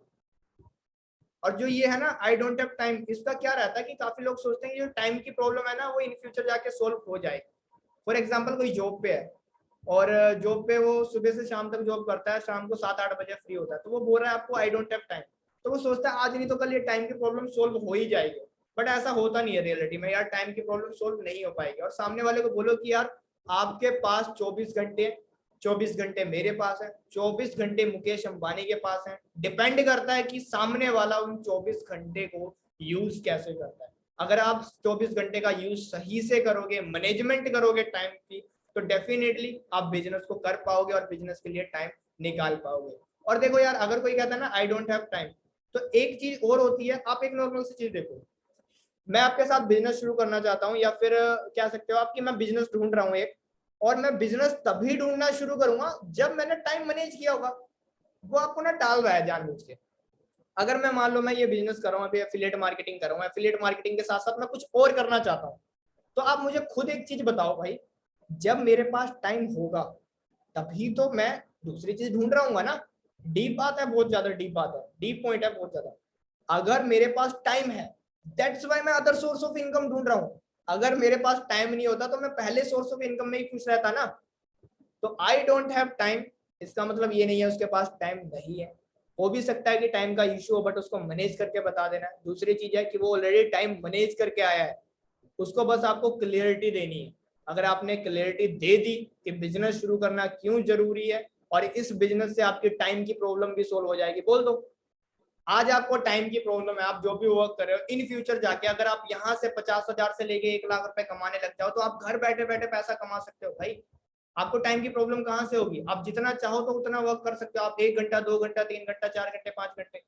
और जो ये है ना आई डोंट हैव टाइम, इसका क्या रहता है कि काफी लोग सोचते हैं कि जो टाइम की प्रॉब्लम है ना वो इन फ्यूचर जाके सोल्व हो जाएगी। फॉर एग्जाम्पल कोई जॉब पे है, और जॉब पे वो सुबह से शाम तक जॉब करता है, शाम को 7-8 बजे फ्री होता है, तो वो बोल रहा है आपको आई डोंट हैव टाइम, तो वो सोचता है आज नहीं तो कल ये टाइम की प्रॉब्लम सोल्व हो ही जाएगी। बट ऐसा होता नहीं है रियलिटी में यार, टाइम की प्रॉब्लम सोल्व नहीं हो पाएगी। और सामने वाले को बोलो कि यार आपके पास 24 घंटे, 24 घंटे मेरे पास है, 24 घंटे मुकेश अंबानी के पास है। डिपेंड करता है कि सामने वाला उन 24 घंटे को यूज कैसे करता है। अगर आप 24 घंटे का यूज सही से करोगे, मैनेजमेंट करोगे टाइम की, तो डेफिनेटली आप बिजनेस को कर पाओगे और बिजनेस के लिए टाइम निकाल पाओगे। और देखो यार, अगर कोई कहता है ना आई डोंट हैव टाइम, तो एक चीज और होती है, आप एक नॉर्मल सी चीज देखो, मैं आपके साथ बिजनेस शुरू करना चाहता हूँ, या फिर क्या सकते हो आप कि मैं बिजनेस ढूंढ रहा हूँ एक, और मैं बिजनेस तभी ढूंढना शुरू करूंगा जब मैंने टाइम मैनेज किया होगा। वो आपको ना टाल रहा है जानबूझ के। अगर मैं मान लो मैं ये बिजनेस कर रहा हूँ, अभी एफिलिएट मार्केटिंग कर रहा हूँ, एफिलिएट मार्केटिंग के साथ साथ मैं कुछ और करना चाहता हूँ, तो आप मुझे खुद एक चीज बताओ भाई, जब मेरे पास टाइम होगा तभी तो मैं दूसरी चीज ढूंढ रहा हूँ ना। डीप बात है, बहुत ज्यादा डीप बात है, डीप पॉइंट है बहुत ज्यादा। अगर मेरे पास टाइम है, दैट्स वाई मैं अदर सोर्स ऑफ इनकम ढूंढ रहा हूँ। अगर मेरे पास टाइम नहीं होता तो मैं पहले सोर्स ऑफ इनकम में ही खुश रहता ना। तो आई डोंट हैव टाइम, इसका मतलब ये नहीं है उसके पास टाइम नहीं है। हो भी सकता है कि टाइम का इशू हो, बट उसको मैनेज करके बता देना है। दूसरी चीज है कि वो ऑलरेडी टाइम मैनेज करके आया है, उसको बस आपको क्लियरिटी देनी है। अगर आपने क्लियरिटी दे दी कि बिजनेस शुरू करना क्यों जरूरी है, और इस बिजनेस से आपकी टाइम की प्रॉब्लम भी सोल्व हो जाएगी, बोल दो। आज आपको टाइम की प्रॉब्लम है, आप जो भी वर्क कर रहे हो, इन फ्यूचर जाके अगर आप यहाँ से 50,000 से लेके 1 लाख रुपए कमाने लग जाओ, तो आप घर बैठे बैठे पैसा कमा सकते हो भाई। आपको टाइम की प्रॉब्लम कहाँ से होगी? आप जितना चाहो तो उतना वर्क कर सकते हो, आप 1 घंटा 2 घंटा 3 घंटा 4 घंटे 5 घंटे,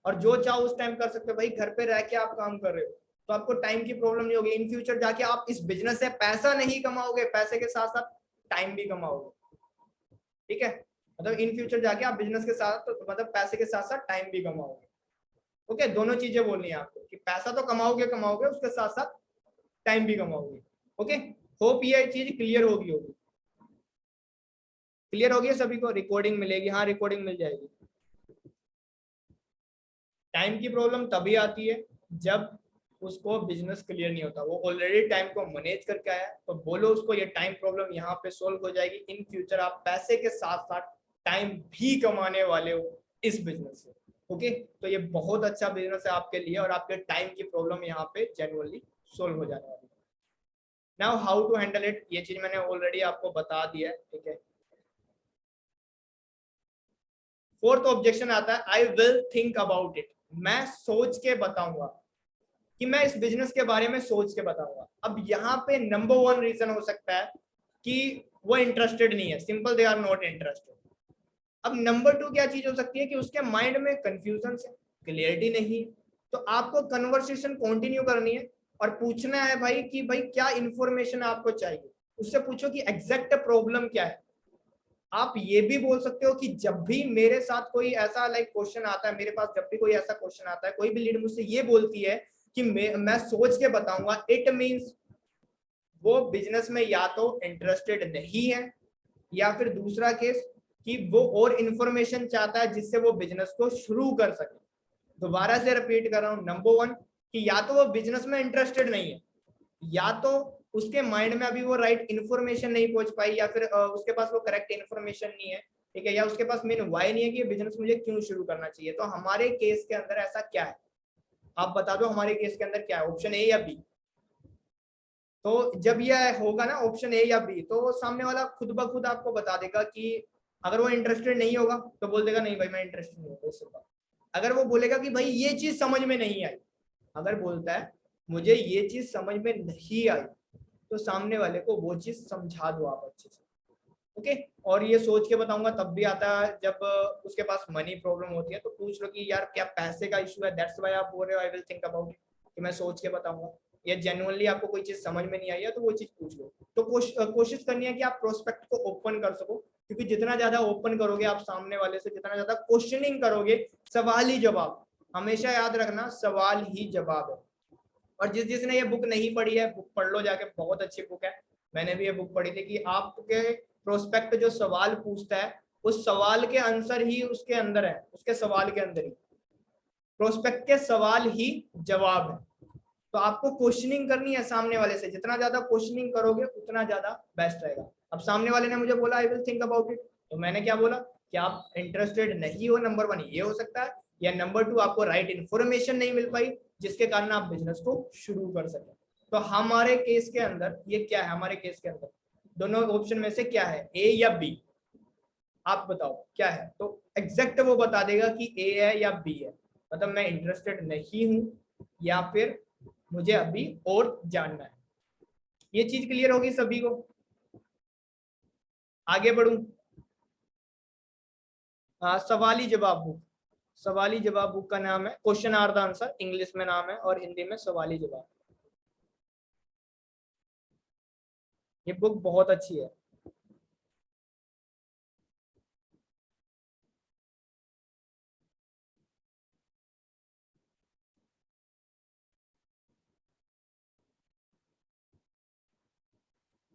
और जो चाहो उस टाइम कर सकते हो भाई। घर पे रह के आप काम कर रहे हो, तो आपको टाइम की प्रॉब्लम नहीं होगी। इन फ्यूचर जाके आप इस बिजनेस से पैसा नहीं कमाओगे, पैसे के साथ साथ टाइम भी कमाओगे, ठीक है। मतलब इन फ्यूचर जाके आप बिजनेस के साथ, तो मतलब पैसे के साथ साथ टाइम भी कमाओगे। ओके, दोनों चीजें बोलनी है आपको कि पैसा तो कमाओगे कमाओगे, उसके साथ साथ टाइम भी कमाओगे। ओके, होप ये चीज क्लियर होगी। क्लियर होगी सभी को? रिकॉर्डिंग मिलेगी? हाँ, रिकॉर्डिंग मिल जाएगी। टाइम की प्रॉब्लम तभी आती है जब उसको बिजनेस क्लियर नहीं होता, वो ऑलरेडी टाइम को मैनेज करके आया, तो बोलो उसको ये टाइम प्रॉब्लम यहाँ पे सोल्व हो जाएगी। इन फ्यूचर आप पैसे के साथ साथ टाइम भी कमाने वाले हो इस बिजनेस से। ओके, तो ये बहुत अच्छा बिजनेस है आपके लिए और आपके टाइम की प्रॉब्लम यहाँ पे जेन्युइनली सोल्व हो जाने वाली है। Now how to handle it, ये चीज मैंने ऑलरेडी आपको बता दिया है। ठीक है, फोर्थ ऑब्जेक्शन आता है I will think about it, मैं सोच के बताऊंगा, कि मैं इस बिजनेस के बारे में सोच के बताऊंगा। अब यहाँ पे नंबर वन रीजन हो सकता है कि वो इंटरेस्टेड नहीं है, simple they are not interested. अब नंबर टू क्या चीज हो सकती है कि उसके माइंड में कंफ्यूजन है, क्लियरिटी नहीं। तो आपको कन्वर्सेशन कंटिन्यू करनी है और पूछना है भाई कि भाई क्या इंफॉर्मेशन आपको चाहिए, उससे पूछो कि एग्जैक्ट प्रॉब्लम क्या है। आप ये भी बोल सकते हो कि जब भी मेरे साथ कोई ऐसा क्वेश्चन आता है, मेरे पास जब भी कोई ऐसा क्वेश्चन आता है, कोई भी लीड मुझसे ये बोलती है कि मैं सोच के बताऊंगा, इट मींस वो बिजनेस में या तो इंटरेस्टेड नहीं है, या फिर दूसरा केस कि वो और इंफॉर्मेशन चाहता है जिससे वो बिजनेस को शुरू कर सके। दोबारा से रिपीट कर रहा हूं, नंबर वन कि या तो वो बिजनेस में इंटरेस्टेड नहीं है, या तो उसके माइंड में अभी वो राइट इन्फॉर्मेशन नहीं पहुंच पाई, या फिर उसके पास वो करेक्ट इन्फॉर्मेशन नहीं है। ठीक है, या उसके पास मेन वाई नहीं है कि ये बिजनेस मुझे क्यों शुरू करना चाहिए। तो हमारे केस के अंदर ऐसा क्या है, आप बता दो हमारे केस के अंदर क्या है, ऑप्शन ए या बी। तो जब यह होगा ना ऑप्शन ए या बी, तो सामने वाला खुद ब खुद आपको बता देगा कि अगर वो इंटरेस्टेड नहीं होगा तो बोल देगा नहीं भाई मैं इंटरेस्टेड नहीं हूँ। अगर वो बोलेगा कि भाई ये चीज समझ में नहीं आई, अगर बोलता है मुझे ये चीज समझ में नहीं आई, तो सामने वाले को वो चीज समझा दो आप अच्छे से। ओके, और ये सोच के बताऊंगा तब भी आता है जब उसके पास मनी प्रॉब्लम होती है, तो पूछ लो कि यार क्या पैसे का इशू है, दैट्स व्हाई आप बोल रहे हो I will think about it, कि मैं सोच के बताऊंगा। या जेन्युइनली आपको कोई चीज समझ में नहीं आई है तो वो चीज पूछ लो। तो कोशिश करनी है कि आप प्रोस्पेक्ट को ओपन कर सको, क्योंकि जितना ज्यादा ओपन करोगे आप सामने वाले से, जितना ज्यादा क्वेश्चनिंग करोगे, सवाल ही जवाब, हमेशा याद रखना सवाल ही जवाब है। और जिसने ये बुक नहीं पढ़ी है, बुक पढ़ लो जाके, बहुत अच्छी बुक है, मैंने भी ये बुक पढ़ी थी। कि आपके प्रोस्पेक्ट जो सवाल पूछता है, उस सवाल के आंसर ही उसके अंदर है, उसके सवाल के अंदर ही, प्रोस्पेक्ट के सवाल ही जवाब है। तो आपको क्वेश्चनिंग करनी है सामने वाले से, जितना ज्यादा क्वेश्चनिंग करोगे उतना ज्यादा बेस्ट रहेगा। अब सामने वाले ने मुझे बोला I will think about it, तो मैंने क्या बोला कि आप इंटरेस्टेड नहीं हो, नंबर वन ये हो सकता है, या नंबर टू आपको राइट इन्फॉर्मेशन नहीं मिल पाई जिसके कारण आप बिजनेस को शुरू कर सके। तो हमारे केस के अंदर ये क्या है, हमारे केस के अंदर दोनों ऑप्शन में से क्या है, ए या बी, आप बताओ क्या है। तो एग्जैक्ट वो बता देगा कि ए है या बी है, मतलब मैं इंटरेस्टेड नहीं हूं या फिर मुझे अभी और जानना है। ये चीज क्लियर होगी सभी को? आगे बढ़ूं? सवाली जवाब बुक, सवाली जवाब बुक का नाम है question are the answer, English में नाम है और हिंदी में सवाली जवाब। ये बुक बहुत अच्छी है।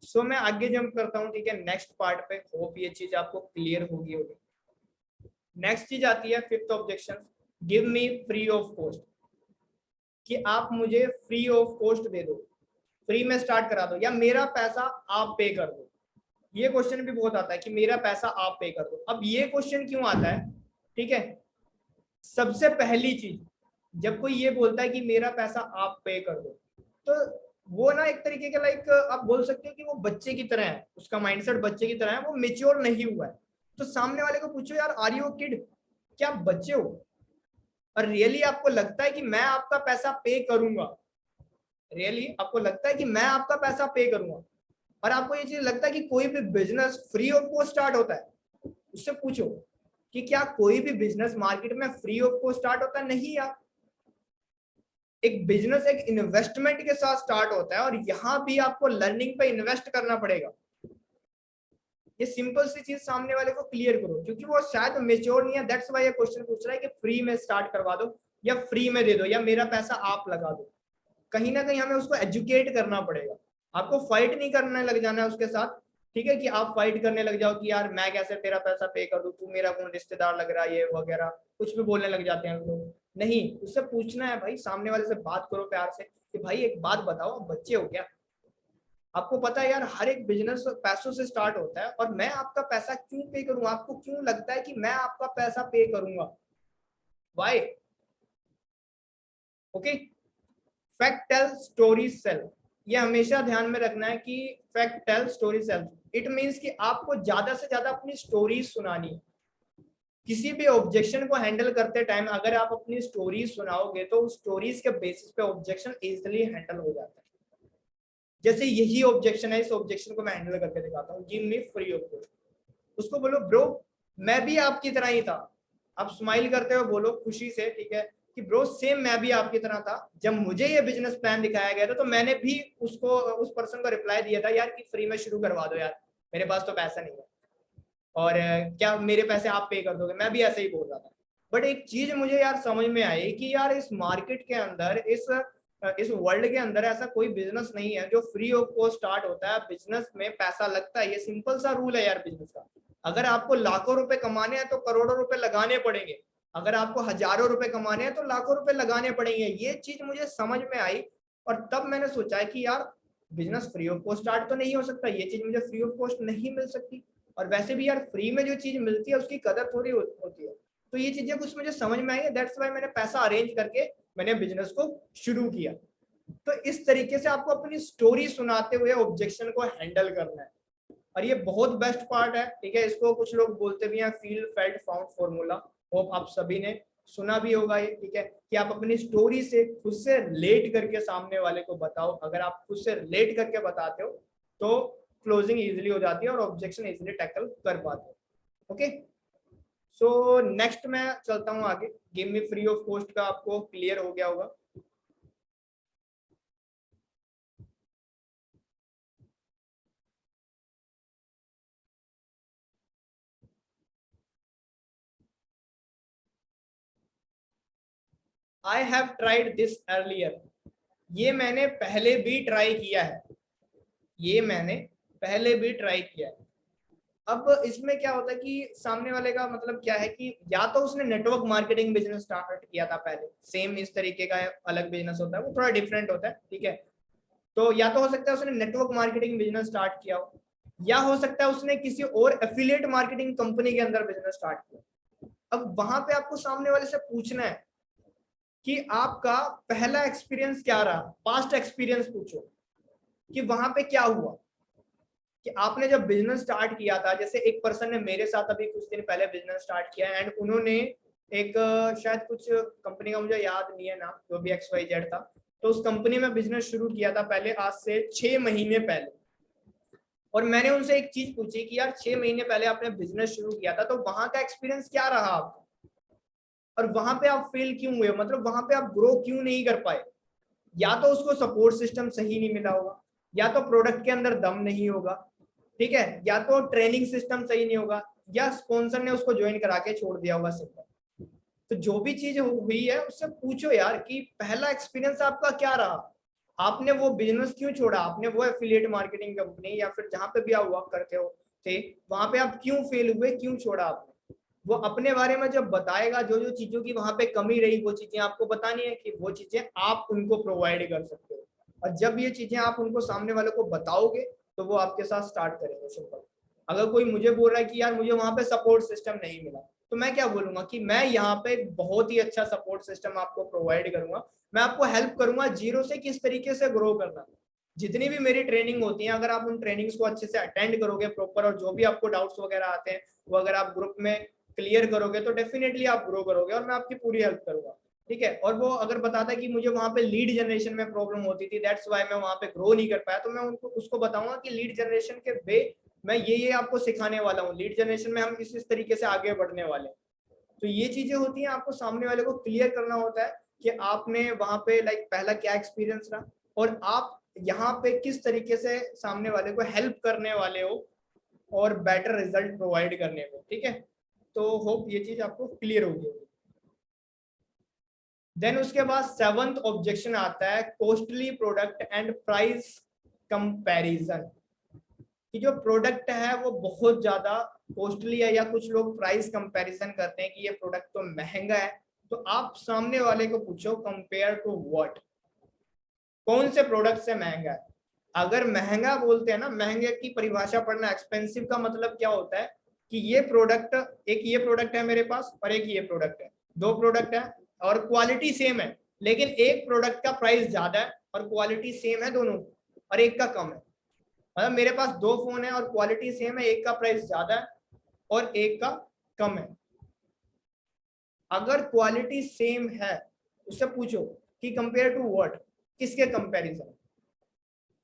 सो मैं आगे जंप करता हूँ, ठीक है, नेक्स्ट पार्ट पे। होप ये चीज आपको क्लियर होगी। नेक्स्ट चीज आती है fifth objection, give me free of cost, कि आप मुझे फ्री ऑफ कॉस्ट दे दो, फ्री में स्टार्ट करा दो, या मेरा पैसा आप पे कर दो। ये क्वेश्चन भी बहुत आता है कि मेरा पैसा आप पे कर दो। अब ये क्वेश्चन क्यों आता है, ठीक है, सबसे पहली चीज जब कोई ये बोलता है कि मेरा पैसा आप पे कर दो, तो वो ना एक तरीके के आप बोल सकते हो कि वो बच्चे की तरह है, उसका माइंडसेट बच्चे की तरह है, वो मेच्योर नहीं हुआ है। तो सामने वाले को पूछो यार आर यू किड, क्या आप बच्चे हो, और रियली आपको लगता है कि मैं आपका पैसा पे करूंगा, रियली आपको लगता है कि मैं आपका पैसा पे करूंगा, और आपको ये चीज लगता है कि कोई भी business free of cost start होता है, उससे पूछो कि क्या कोई भी बिजनेस मार्केट में फ्री ऑफ कॉस्ट स्टार्ट होता है? नहीं यार, एक बिजनेस एक इन्वेस्टमेंट के साथ स्टार्ट होता है, और यहाँ भी आपको लर्निंग पे इन्वेस्ट करना पड़ेगा। ये सिंपल सी चीज सामने वाले को क्लियर करो, क्योंकि वो शायद मेच्योर नहीं है, दैट्स व्हाई ये क्वेश्चन पूछ रहा है कि फ्री में स्टार्ट करवा दो, या फ्री में दे दो या मेरा पैसा आप लगा दो। कहीं ना कहीं हमें उसको एजुकेट करना पड़ेगा। आपको फाइट नहीं करने लग जाना है उसके साथ, ठीक है, कि आप फाइट करने लग जाओ कि यार मैं कैसे तेरा पैसा पे कर दूं, तू मेरा कौन रिश्तेदार लग रहा है, ये वगैरह कुछ भी बोलने लग जाते हैं लोग। नहीं, उससे पूछना है भाई, सामने वाले से बात करो प्यार से कि भाई एक बात बताओ, आप बच्चे हो क्या? आपको पता है यार हर एक बिजनेस पैसों से स्टार्ट होता है, और मैं आपका पैसा क्यों पे करूं? आपको क्यों लगता है कि मैं आपका पैसा पे करूंगा? Why? Okay. Fact tell story sell, ये हमेशा ध्यान में रखना है कि fact tell story sell, it means कि आपको ज्यादा से ज्यादा अपनी स्टोरी सुनानी है। किसी भी ऑब्जेक्शन को हैंडल करते टाइम अगर आप अपनी स्टोरी सुनाओगे तो उस स्टोरीज के बेसिस पे ऑब्जेक्शन इजिली हैंडल हो जाता है। जैसे यही ऑब्जेक्शन है, इस ऑब्जेक्शन को मैं हैंडल करके दिखाता हूँ, give me free of cost. उसको बोलो ब्रो मैं भी आपकी तरह ही था, आप स्माइल करते हुए बोलो खुशी से, ठीक है, कि ब्रो सेम मैं भी आपकी तरह था, जब मुझे ये बिजनेस प्लान दिखाया गया था तो मैंने भी उसको उस पर्सन को रिप्लाई दिया था यार कि फ्री में शुरू करवा दो यार, मेरे पास तो पैसा नहीं है, और क्या मेरे पैसे आप पे कर दोगे? मैं भी ऐसे ही बोल रहा था। बट एक चीज मुझे यार समझ में आई कि यार इस मार्केट के अंदर, इस वर्ल्ड के अंदर ऐसा कोई बिजनेस नहीं है जो फ्री ऑफ कॉस्ट स्टार्ट होता है। बिजनेस में पैसा लगता है, ये सिंपल सा रूल है यार बिजनेस का। अगर आपको लाखों रुपए कमाने हैं तो करोड़ों रुपए लगाने पड़ेंगे, अगर आपको हजारों रुपए कमाने हैं तो लाखों रुपए लगाने पड़ेंगे। ये चीज मुझे समझ में आई, और तब मैंने सोचा है कि यार business free of cost start तो नहीं हो सकता, ये चीज मुझे फ्री ऑफ कॉस्ट नहीं मिल सकती, और वैसे भी यार फ्री में जो चीज मिलती है उसकी कदर थोड़ी होती है। तो ये चीजें कुछ मुझे समझ में आई है, दैट्स वाई मैंने पैसा अरेंज करके मैंने बिजनेस को शुरू किया। तो इस तरीके से आपको अपनी स्टोरी सुनाते हुए ऑब्जेक्शन को हैंडल करना है, और ये बहुत बेस्ट पार्ट है, ठीक है। इसको कुछ लोग बोलते भी हैं feel felt found formula, hope आप सभी ने सुना भी होगा ये, ठीक है, कि आप अपनी स्टोरी से खुद से रिलेट करके सामने वाले को बताओ। अगर आप खुद से रिलेट करके बताते हो तो क्लोजिंग इजीली हो जाती है और ऑब्जेक्शन इजीली टैकल कर पाते हो। ओके, सो नेक्स्ट मैं चलता हूँ आगे। Give me free of cost का आपको क्लियर हो गया होगा। I have tried this earlier, ये मैंने पहले भी ट्राई किया है, ये मैंने पहले भी ट्राई किया है। अब इसमें क्या होता है कि सामने वाले का मतलब क्या है कि या तो उसने नेटवर्क मार्केटिंग बिजनेस स्टार्ट किया था पहले, सेम इस तरीके का अलग बिजनेस होता है, वो थोड़ा डिफरेंट होता है, ठीक है। तो या तो हो सकता है उसने नेटवर्क मार्केटिंग बिजनेस स्टार्ट किया हो, या हो सकता है उसने किसी और एफिलिएट मार्केटिंग कंपनी के अंदर बिजनेस स्टार्ट किया। अब वहां पे आपको सामने वाले से पूछना है कि आपका पहला एक्सपीरियंस क्या रहा, पास्ट एक्सपीरियंस पूछो कि वहां पे क्या हुआ, कि आपने जब बिजनेस स्टार्ट किया था। जैसे एक पर्सन ने मेरे साथ अभी कुछ दिन पहले बिजनेस स्टार्ट किया एंड उन्होंने एक शायद कुछ कंपनी का मुझे याद नहीं है नाम, जो भी XYZ था, तो उस कंपनी में बिजनेस शुरू किया था पहले, आज से 6 महीने पहले। और मैंने उनसे एक चीज पूछी कि यार 6 महीने पहले आपने बिजनेस शुरू किया था, तो वहां का एक्सपीरियंस क्या रहा आपका, और वहां पे आप फेल क्यों हुए, मतलब वहां पे आप ग्रो क्यों नहीं कर पाए? या तो उसको सपोर्ट सिस्टम सही नहीं मिला होगा, या तो प्रोडक्ट के अंदर दम नहीं होगा, ठीक है, या तो ट्रेनिंग सिस्टम सही नहीं होगा, या स्पॉन्सर ने उसको ज्वाइन करा के छोड़ दिया होगा सिंपल। तो जो भी चीज हुई है उससे पूछो यार कि पहला एक्सपीरियंस आपका क्या रहा, आपने वो बिजनेस क्यों छोड़ा, आपने वो एफिलिएट मार्केटिंग कंपनी या फिर जहां पे भी आप वर्क करते हो थे वहां पे आप क्यों फेल हुए, क्यों छोड़ा आपने? वो अपने बारे में जब बताएगा, जो जो चीजों की वहां पे कमी रही वो चीजें आपको बतानी है, कि वो चीजें आप उनको प्रोवाइड कर सकते हो। और जब ये चीजें आप उनको सामने वाले को बताओगे तो वो आपके साथ स्टार्ट करेंगे सिंपल। अगर कोई मुझे बोल रहा है कि यार मुझे वहां पे सपोर्ट सिस्टम नहीं मिला, तो मैं क्या बोलूंगा कि मैं यहाँ पे बहुत ही अच्छा सपोर्ट सिस्टम आपको प्रोवाइड करूंगा, मैं आपको हेल्प करूंगा जीरो से किस तरीके से ग्रो करना। जितनी भी मेरी ट्रेनिंग होती है, अगर आप उन ट्रेनिंग्स को अच्छे से अटेंड करोगे प्रॉपर, और जो भी आपको डाउट्स वगैरह आते हैं वो अगर आप ग्रुप में क्लियर करोगे तो डेफिनेटली आप ग्रो करोगे, और मैं आपकी पूरी हेल्प करूंगा, ठीक है। और वो अगर बताता है कि मुझे वहां पे लीड जनरेशन में प्रॉब्लम होती थी, दैट्स वाई मैं वहां पे ग्रो नहीं कर पाया, तो मैं उनको उसको बताऊंगा कि लीड जनरेशन के वे मैं ये आपको सिखाने वाला हूँ, लीड जनरेशन में हम इस तरीके से आगे बढ़ने वाले हैं। तो ये चीजें होती हैं, आपको सामने वाले को क्लियर करना होता है कि आपने वहां पे लाइक पहला क्या एक्सपीरियंस रहा, और आप यहाँ पे किस तरीके से सामने वाले को हेल्प करने वाले हो और बेटर रिजल्ट प्रोवाइड करने में, ठीक है। तो होप ये चीज आपको क्लियर होगी। देन उसके बाद 7th ऑब्जेक्शन आता है costly product and price comparison, कि जो प्रोडक्ट है वो बहुत ज्यादा कॉस्टली है या कुछ लोग प्राइस कंपैरिजन करते हैं कि ये प्रोडक्ट तो महंगा है, तो आप सामने वाले को पूछो कंपेयर टू व्हाट, कौन से प्रोडक्ट से महंगा है। अगर महंगा बोलते हैं ना, महंगे की परिभाषा पढ़ना, एक्सपेंसिव का मतलब क्या होता है कि ये प्रोडक्ट, एक ये प्रोडक्ट है मेरे पास और एक ये प्रोडक्ट है, दो प्रोडक्ट है और क्वालिटी सेम है, लेकिन एक प्रोडक्ट का प्राइस ज्यादा है और क्वालिटी सेम है दोनों, और एक का कम है। मतलब मेरे पास दो फोन है और क्वालिटी सेम है, एक का प्राइस ज्यादा है और एक का कम है। अगर क्वालिटी सेम है उससे पूछो कि कंपेयर टू व्हाट, किसके कंपैरिजन।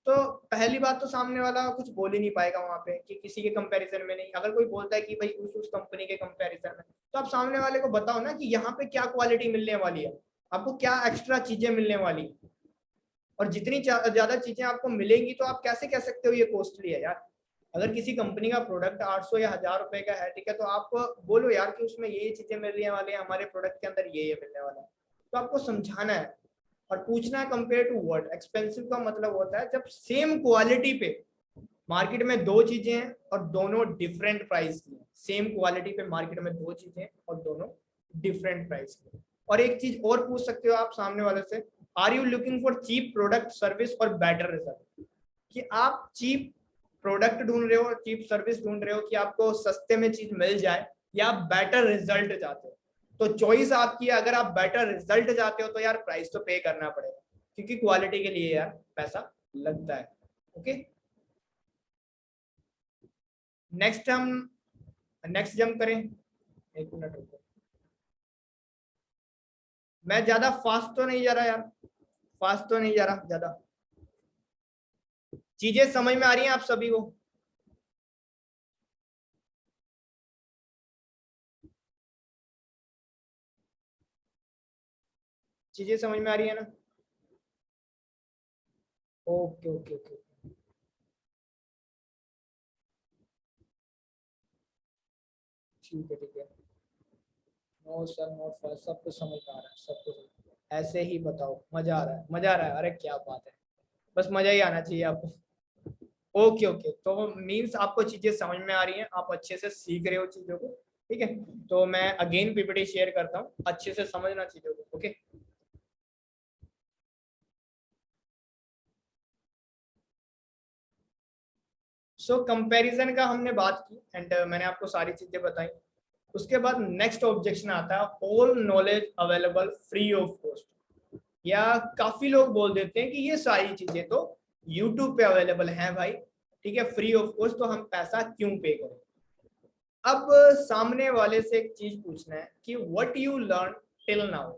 तो पहली बात तो सामने वाला कुछ बोल ही नहीं पाएगा वहां पे कि किसी के कंपैरिजन में नहीं। अगर कोई बोलता है कि भाई उस कंपनी के कंपैरिजन में, तो आप सामने वाले को बताओ ना कि यहाँ पे क्या क्वालिटी मिलने वाली है, आपको क्या एक्स्ट्रा चीजें मिलने वाली है। और जितनी ज्यादा चीजें आपको मिलेंगी तो आप कैसे कह सकते हो ये कॉस्टली है यार। अगर किसी कंपनी का प्रोडक्ट 800 या 1000 रुपए का है, ठीक है, तो आप बोलो यार कि उसमें ये चीजें मिलने वाली है, हमारे प्रोडक्ट के अंदर ये मिलने वाला है। तो आपको समझाना है और पूछना है कंपेयर टू व्हाट। एक्सपेंसिव का मतलब होता है जब सेम क्वालिटी पे मार्केट में दो चीजें हैं और दोनों डिफरेंट प्राइस की हैं। सेम क्वालिटी पे मार्केट में दो चीजें और दोनों डिफरेंट प्राइस की। और एक चीज और पूछ सकते हो आप सामने वाले से, are you looking for cheap product service और बेटर रिजल्ट, कि आप चीप प्रोडक्ट ढूंढ रहे हो, चीप सर्विस ढूंढ रहे हो कि आपको सस्ते में चीज मिल जाए, या आप बेटर रिजल्ट चाहते हो। तो चॉइस आपकी है। अगर आप बेटर रिजल्ट चाहते हो तो यार प्राइस तो पे करना पड़ेगा, क्योंकि क्वालिटी के लिए यार पैसा लगता है। ओके, नेक्स्ट हम नेक्स्ट जंप करें। एक मिनट रुको, मैं ज्यादा फास्ट तो नहीं जा रहा यार, फास्ट तो नहीं जा रहा ज्यादा। चीजें समझ में आ रही हैं आप सभी को? चीजें समझ में आ रही है ना? ओके ओके ओके, ठीक है ठीक है। नो सर नो सर, सब कुछ समझ में आ रहा है, सब कुछ। ऐसे ही बताओ, मजा आ रहा है, मजा आ रहा है, अरे क्या बात है, बस मजा ही आना चाहिए आपको। ओके ओके, तो मीन्स आपको चीजें समझ में आ रही हैं, आप अच्छे से सीख रहे हो चीजों को, ठीक है। तो मैं अगेन पीपीटी शेयर करता हूँ, अच्छे से समझना चीजों को। ओके, सो कंपैरिजन का हमने बात की एंड मैंने आपको सारी चीजें बताई। उसके बाद नेक्स्ट ऑब्जेक्शन आता है all knowledge available free of cost, या काफी लोग बोल देते हैं कि ये सारी चीजें तो यूट्यूब पे अवेलेबल हैं भाई, ठीक है, फ्री ऑफ कॉस्ट, तो हम पैसा क्यों पे करें। अब सामने वाले से एक चीज पूछना है कि what you learn till now,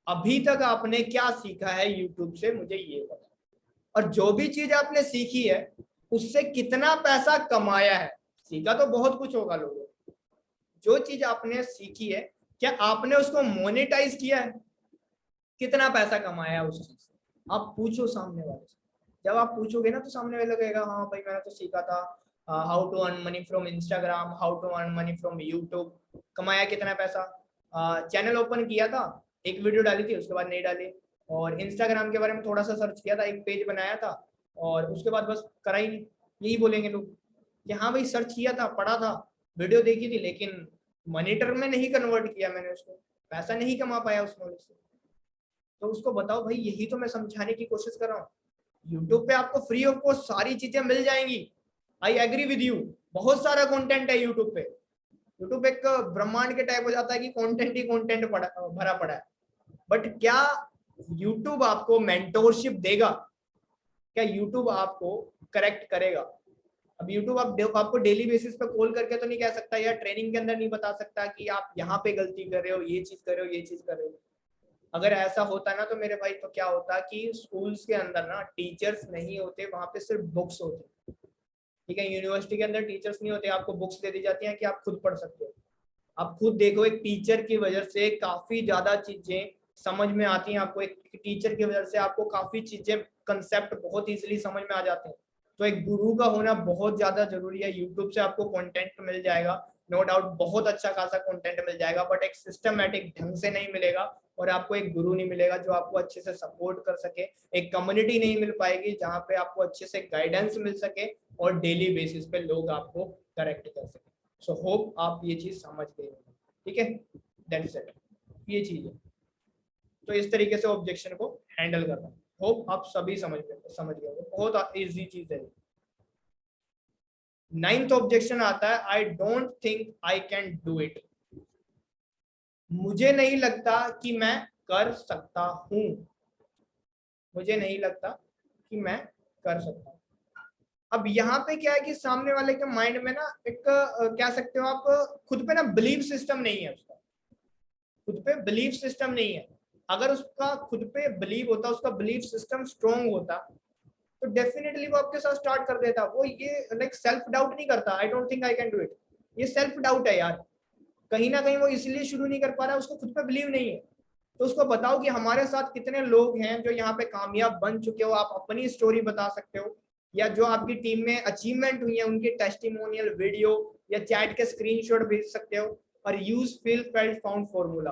अभी तक आपने क्या सीखा है यूट्यूब से, मुझे ये बताओ। और जो भी चीज आपने सीखी है उससे कितना पैसा कमाया है। सीखा तो बहुत कुछ होगा लोगों, जो चीज आपने सीखी है क्या आपने उसको मोनेटाइज किया है, कितना पैसा कमाया है उस चीज से। आप पूछो सामने वाले से, जब आप पूछोगे ना तो सामने वाला कहेगा हाँ भाई मैंने तो सीखा था how to earn money from Instagram, how to earn money from YouTube. कमाया कितना पैसा, चैनल ओपन किया था, एक वीडियो डाली थी, उसके बाद नहीं डाली, और इंस्टाग्राम के बारे में थोड़ा सा सर्च किया था, एक पेज बनाया था, और उसके बाद बस करा ही नहीं। यही बोलेंगे लोग कि हाँ भाई सर्च किया था, पढ़ा था, वीडियो देखी थी, लेकिन मॉनिटर में नहीं कन्वर्ट किया मैंने उसको, पैसा नहीं कमा पाया उस नॉलेज से। तो उसको बताओ भाई, यही तो मैं समझाने की कोशिश कर रहा हूँ। यूट्यूब पे आपको फ्री ऑफ कॉस्ट सारी चीजें मिल जाएंगी, आई एग्री विद यू। बहुत सारा कंटेंट है यूट्यूब पे, यूट्यूब एक ब्रह्मांड के टाइप हो जाता है कि कंटेंट ही कंटेंट भरा पड़ा है। बट क्या यूट्यूब आपको मेंटोरशिप देगा, क्या यूट्यूब आपको करेक्ट करेगा। अब यूट्यूब आपको डेली बेसिस पे कॉल करके तो नहीं कह सकता, या ट्रेनिंग के अंदर नहीं बता सकता कि आप यहाँ पे गलती कर रहे हो, ये चीज कर रहे हो, ये चीज कर रहे हो। अगर ऐसा होता ना तो मेरे भाई, तो क्या होता कि स्कूल्स के अंदर ना टीचर्स नहीं होते, वहां पे सिर्फ बुक्स होते, ठीक है। यूनिवर्सिटी के अंदर टीचर्स नहीं होते, आपको बुक्स दे दी जाती हैं कि आप खुद पढ़ सकते हो। आप खुद देखो, एक टीचर की वजह से काफी ज्यादा चीजें समझ में आती हैं आपको, एक टीचर की वजह से आपको काफी चीजें, कंसेप्ट बहुत इजीली समझ में आ जाते हैं। तो एक गुरु का होना बहुत ज्यादा जरूरी है। यूट्यूब से आपको कंटेंट मिल जाएगा, नो डाउट बहुत अच्छा खासा कंटेंट मिल जाएगा, बट एक सिस्टमेटिक ढंग से नहीं मिलेगा, और आपको एक गुरु नहीं मिलेगा जो आपको अच्छे से सपोर्ट कर सके, एक कम्युनिटी नहीं मिल पाएगी जहाँ पे आपको अच्छे से गाइडेंस मिल सके और डेली बेसिस पे लोग आपको करेक्ट कर सके। सो होप आप ये चीज समझ गए होंगे, ठीक है, दैट्स इट, ये चीज है। तो इस तरीके से ऑब्जेक्शन को हैंडल करना, होप आप सभी समझ गए होंगे, बहुत इजी चीज है। 9th ऑब्जेक्शन आता है, I don't think I can do it, मुझे नहीं लगता कि मैं कर सकता हूं, मुझे नहीं लगता कि मैं कर सकता हूं। अब यहाँ पे क्या है कि सामने वाले के माइंड में ना एक कह सकते हो आप, खुद पे ना बिलीव सिस्टम नहीं है, उसका खुद पे बिलीव सिस्टम नहीं है। अगर उसका खुद पे बिलीव होता, उसका बिलीव सिस्टम स्ट्रॉन्ग होता, तो डेफिनेटली वो आपके साथ स्टार्ट कर देता। वो ये लाइक सेल्फ डाउट नहीं करता, I don't think I can do it, ये सेल्फ डाउट है यार, कहीं ना कहीं वो इसलिए शुरू नहीं कर पा रहा, उसको खुद पे बिलीव नहीं है। तो उसको बताओ कि हमारे साथ कितने लोग हैं जो यहाँ पे कामयाब बन चुके हो, आप अपनी स्टोरी बता सकते हो, या जो आपकी टीम में अचीवमेंट हुई है उनके टेस्टिमोनियल वीडियो या चैट के स्क्रीनशॉट भेज सकते हो, और use feel felt found formula.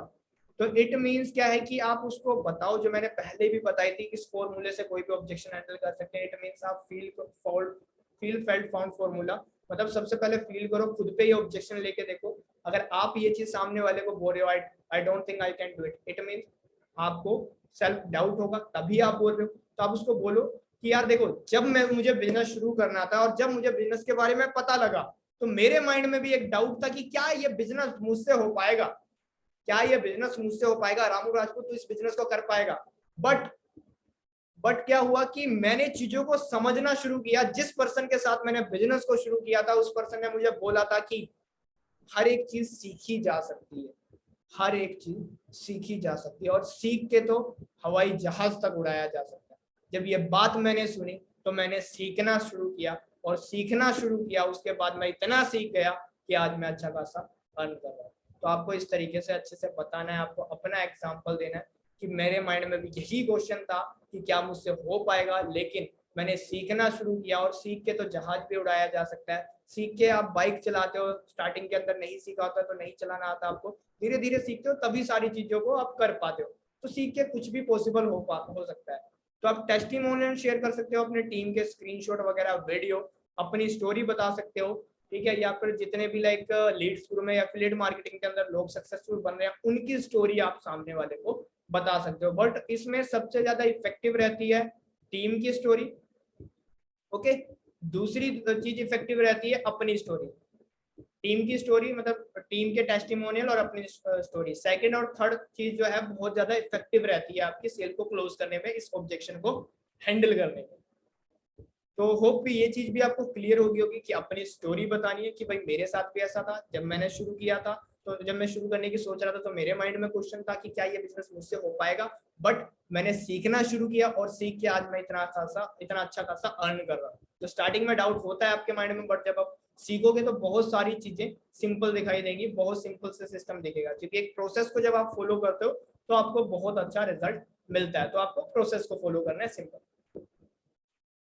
तो इट मींस क्या है कि आप उसको बताओ, जो मैंने पहले भी बताई थी, इस फॉर्मूले से कोई भी ऑब्जेक्शन हैंडल कर सकते हैं। इट मींस आप फील फेल्ट फाउंड फॉर्मूला, मतलब सबसे पहले फील करो, खुद पे ये ऑब्जेक्शन लेके देखो। अगर आप ये चीज सामने वाले को बोल रहे हो, I don't think I can do it, it means आपको सेल्फ डाउट होगा, तभी आप बोल रहे हो। तो आप उसको बोलो कि यार देखो, जब मुझे बिजनेस शुरू करना था और जब मुझे बिजनेस के बारे में पता लगा, तो मेरे माइंड में भी एक डाउट था कि क्या ये बिजनेस मुझसे हो पाएगा, क्या ये बिजनेस मुझसे हो पाएगा, रामू राजपूत तो इस बिजनेस को कर पाएगा। बट क्या हुआ कि मैंने चीजों को समझना शुरू किया। जिस पर्सन के साथ मैंने बिजनेस को शुरू किया था, उस पर्सन ने मुझे बोला था कि हर एक चीज सीखी जा सकती है, हर एक चीज सीखी जा सकती है, और सीख के तो हवाई जहाज तक उड़ाया जा सकता है। जब ये बात मैंने सुनी तो मैंने सीखना शुरू किया, और सीखना शुरू किया, उसके बाद मैं इतना सीख गया कि आज मैं अच्छा खासा अर्न कर रहा हूँ। तो आपको इस तरीके से अच्छे से बताना है, आपको अपना एग्जाम्पल देना है कि मेरे माइंड में भी यही क्वेश्चन था कि क्या मुझसे हो पाएगा, लेकिन मैंने सीखना शुरू किया, और सीख के तो जहाज भी उड़ाया जा सकता है। सीख के आप बाइक चलाते हो, स्टार्टिंग के अंदर नहीं सीखा होता तो नहीं चलाना आता आपको, धीरे धीरे सीखते हो तभी सारी चीजों को आप कर पाते हो। तो सीख के कुछ भी पॉसिबल हो सकता है। तो आप टेस्टिमोनियल शेयर कर सकते हो, अपने टीम के स्क्रीनशॉट वगैरह, वीडियो, अपनी स्टोरी बता सकते हो, ठीक है, या फिर जितने भी लाइक लीड्स ग्रुप में या एफिलिएट मार्केटिंग के अंदर लोग सक्सेसफुल बन रहे हैं, उनकी स्टोरी आप सामने वाले को बता सकते हो। बट इसमें सबसे ज्यादा इफेक्टिव रहती है टीम की स्टोरी, ओके। दूसरी चीज इफेक्टिव रहती है अपनी स्टोरी, टीम की स्टोरी, मतलब टीम के टेस्टिमोनियल और अपनी स्टोरी। सेकंड और थर्ड चीज जो है बहुत ज्यादा इफेक्टिव रहती है आपकी सेल को क्लोज करने में, इस ऑब्जेक्शन को हैंडल करने में। तो होप कि ये चीज भी आपको क्लियर होगी कि अपनी स्टोरी बतानी है कि भाई मेरे साथ भी ऐसा था जब मैंने शुरू किया था। तो जब मैं शुरू करने की सोच रहा था तो मेरे माइंड में क्वेश्चन था कि क्या ये बिजनेस मुझसे हो पाएगा, बट मैंने सीखना शुरू किया, और सीख के आज मैं इतना अच्छा खासा अर्न कर रहा हूँ। तो स्टार्टिंग में डाउट होता है आपके माइंड में, बट जब आप सीखोगे तो बहुत सारी चीजें सिंपल दिखाई देंगी, बहुत सिंपल से सिस्टम दिखेगा, क्योंकि एक प्रोसेस को जब आप फॉलो करते हो तो आपको बहुत अच्छा रिजल्ट मिलता है। तो आपको प्रोसेस को फॉलो करना है, सिंपल।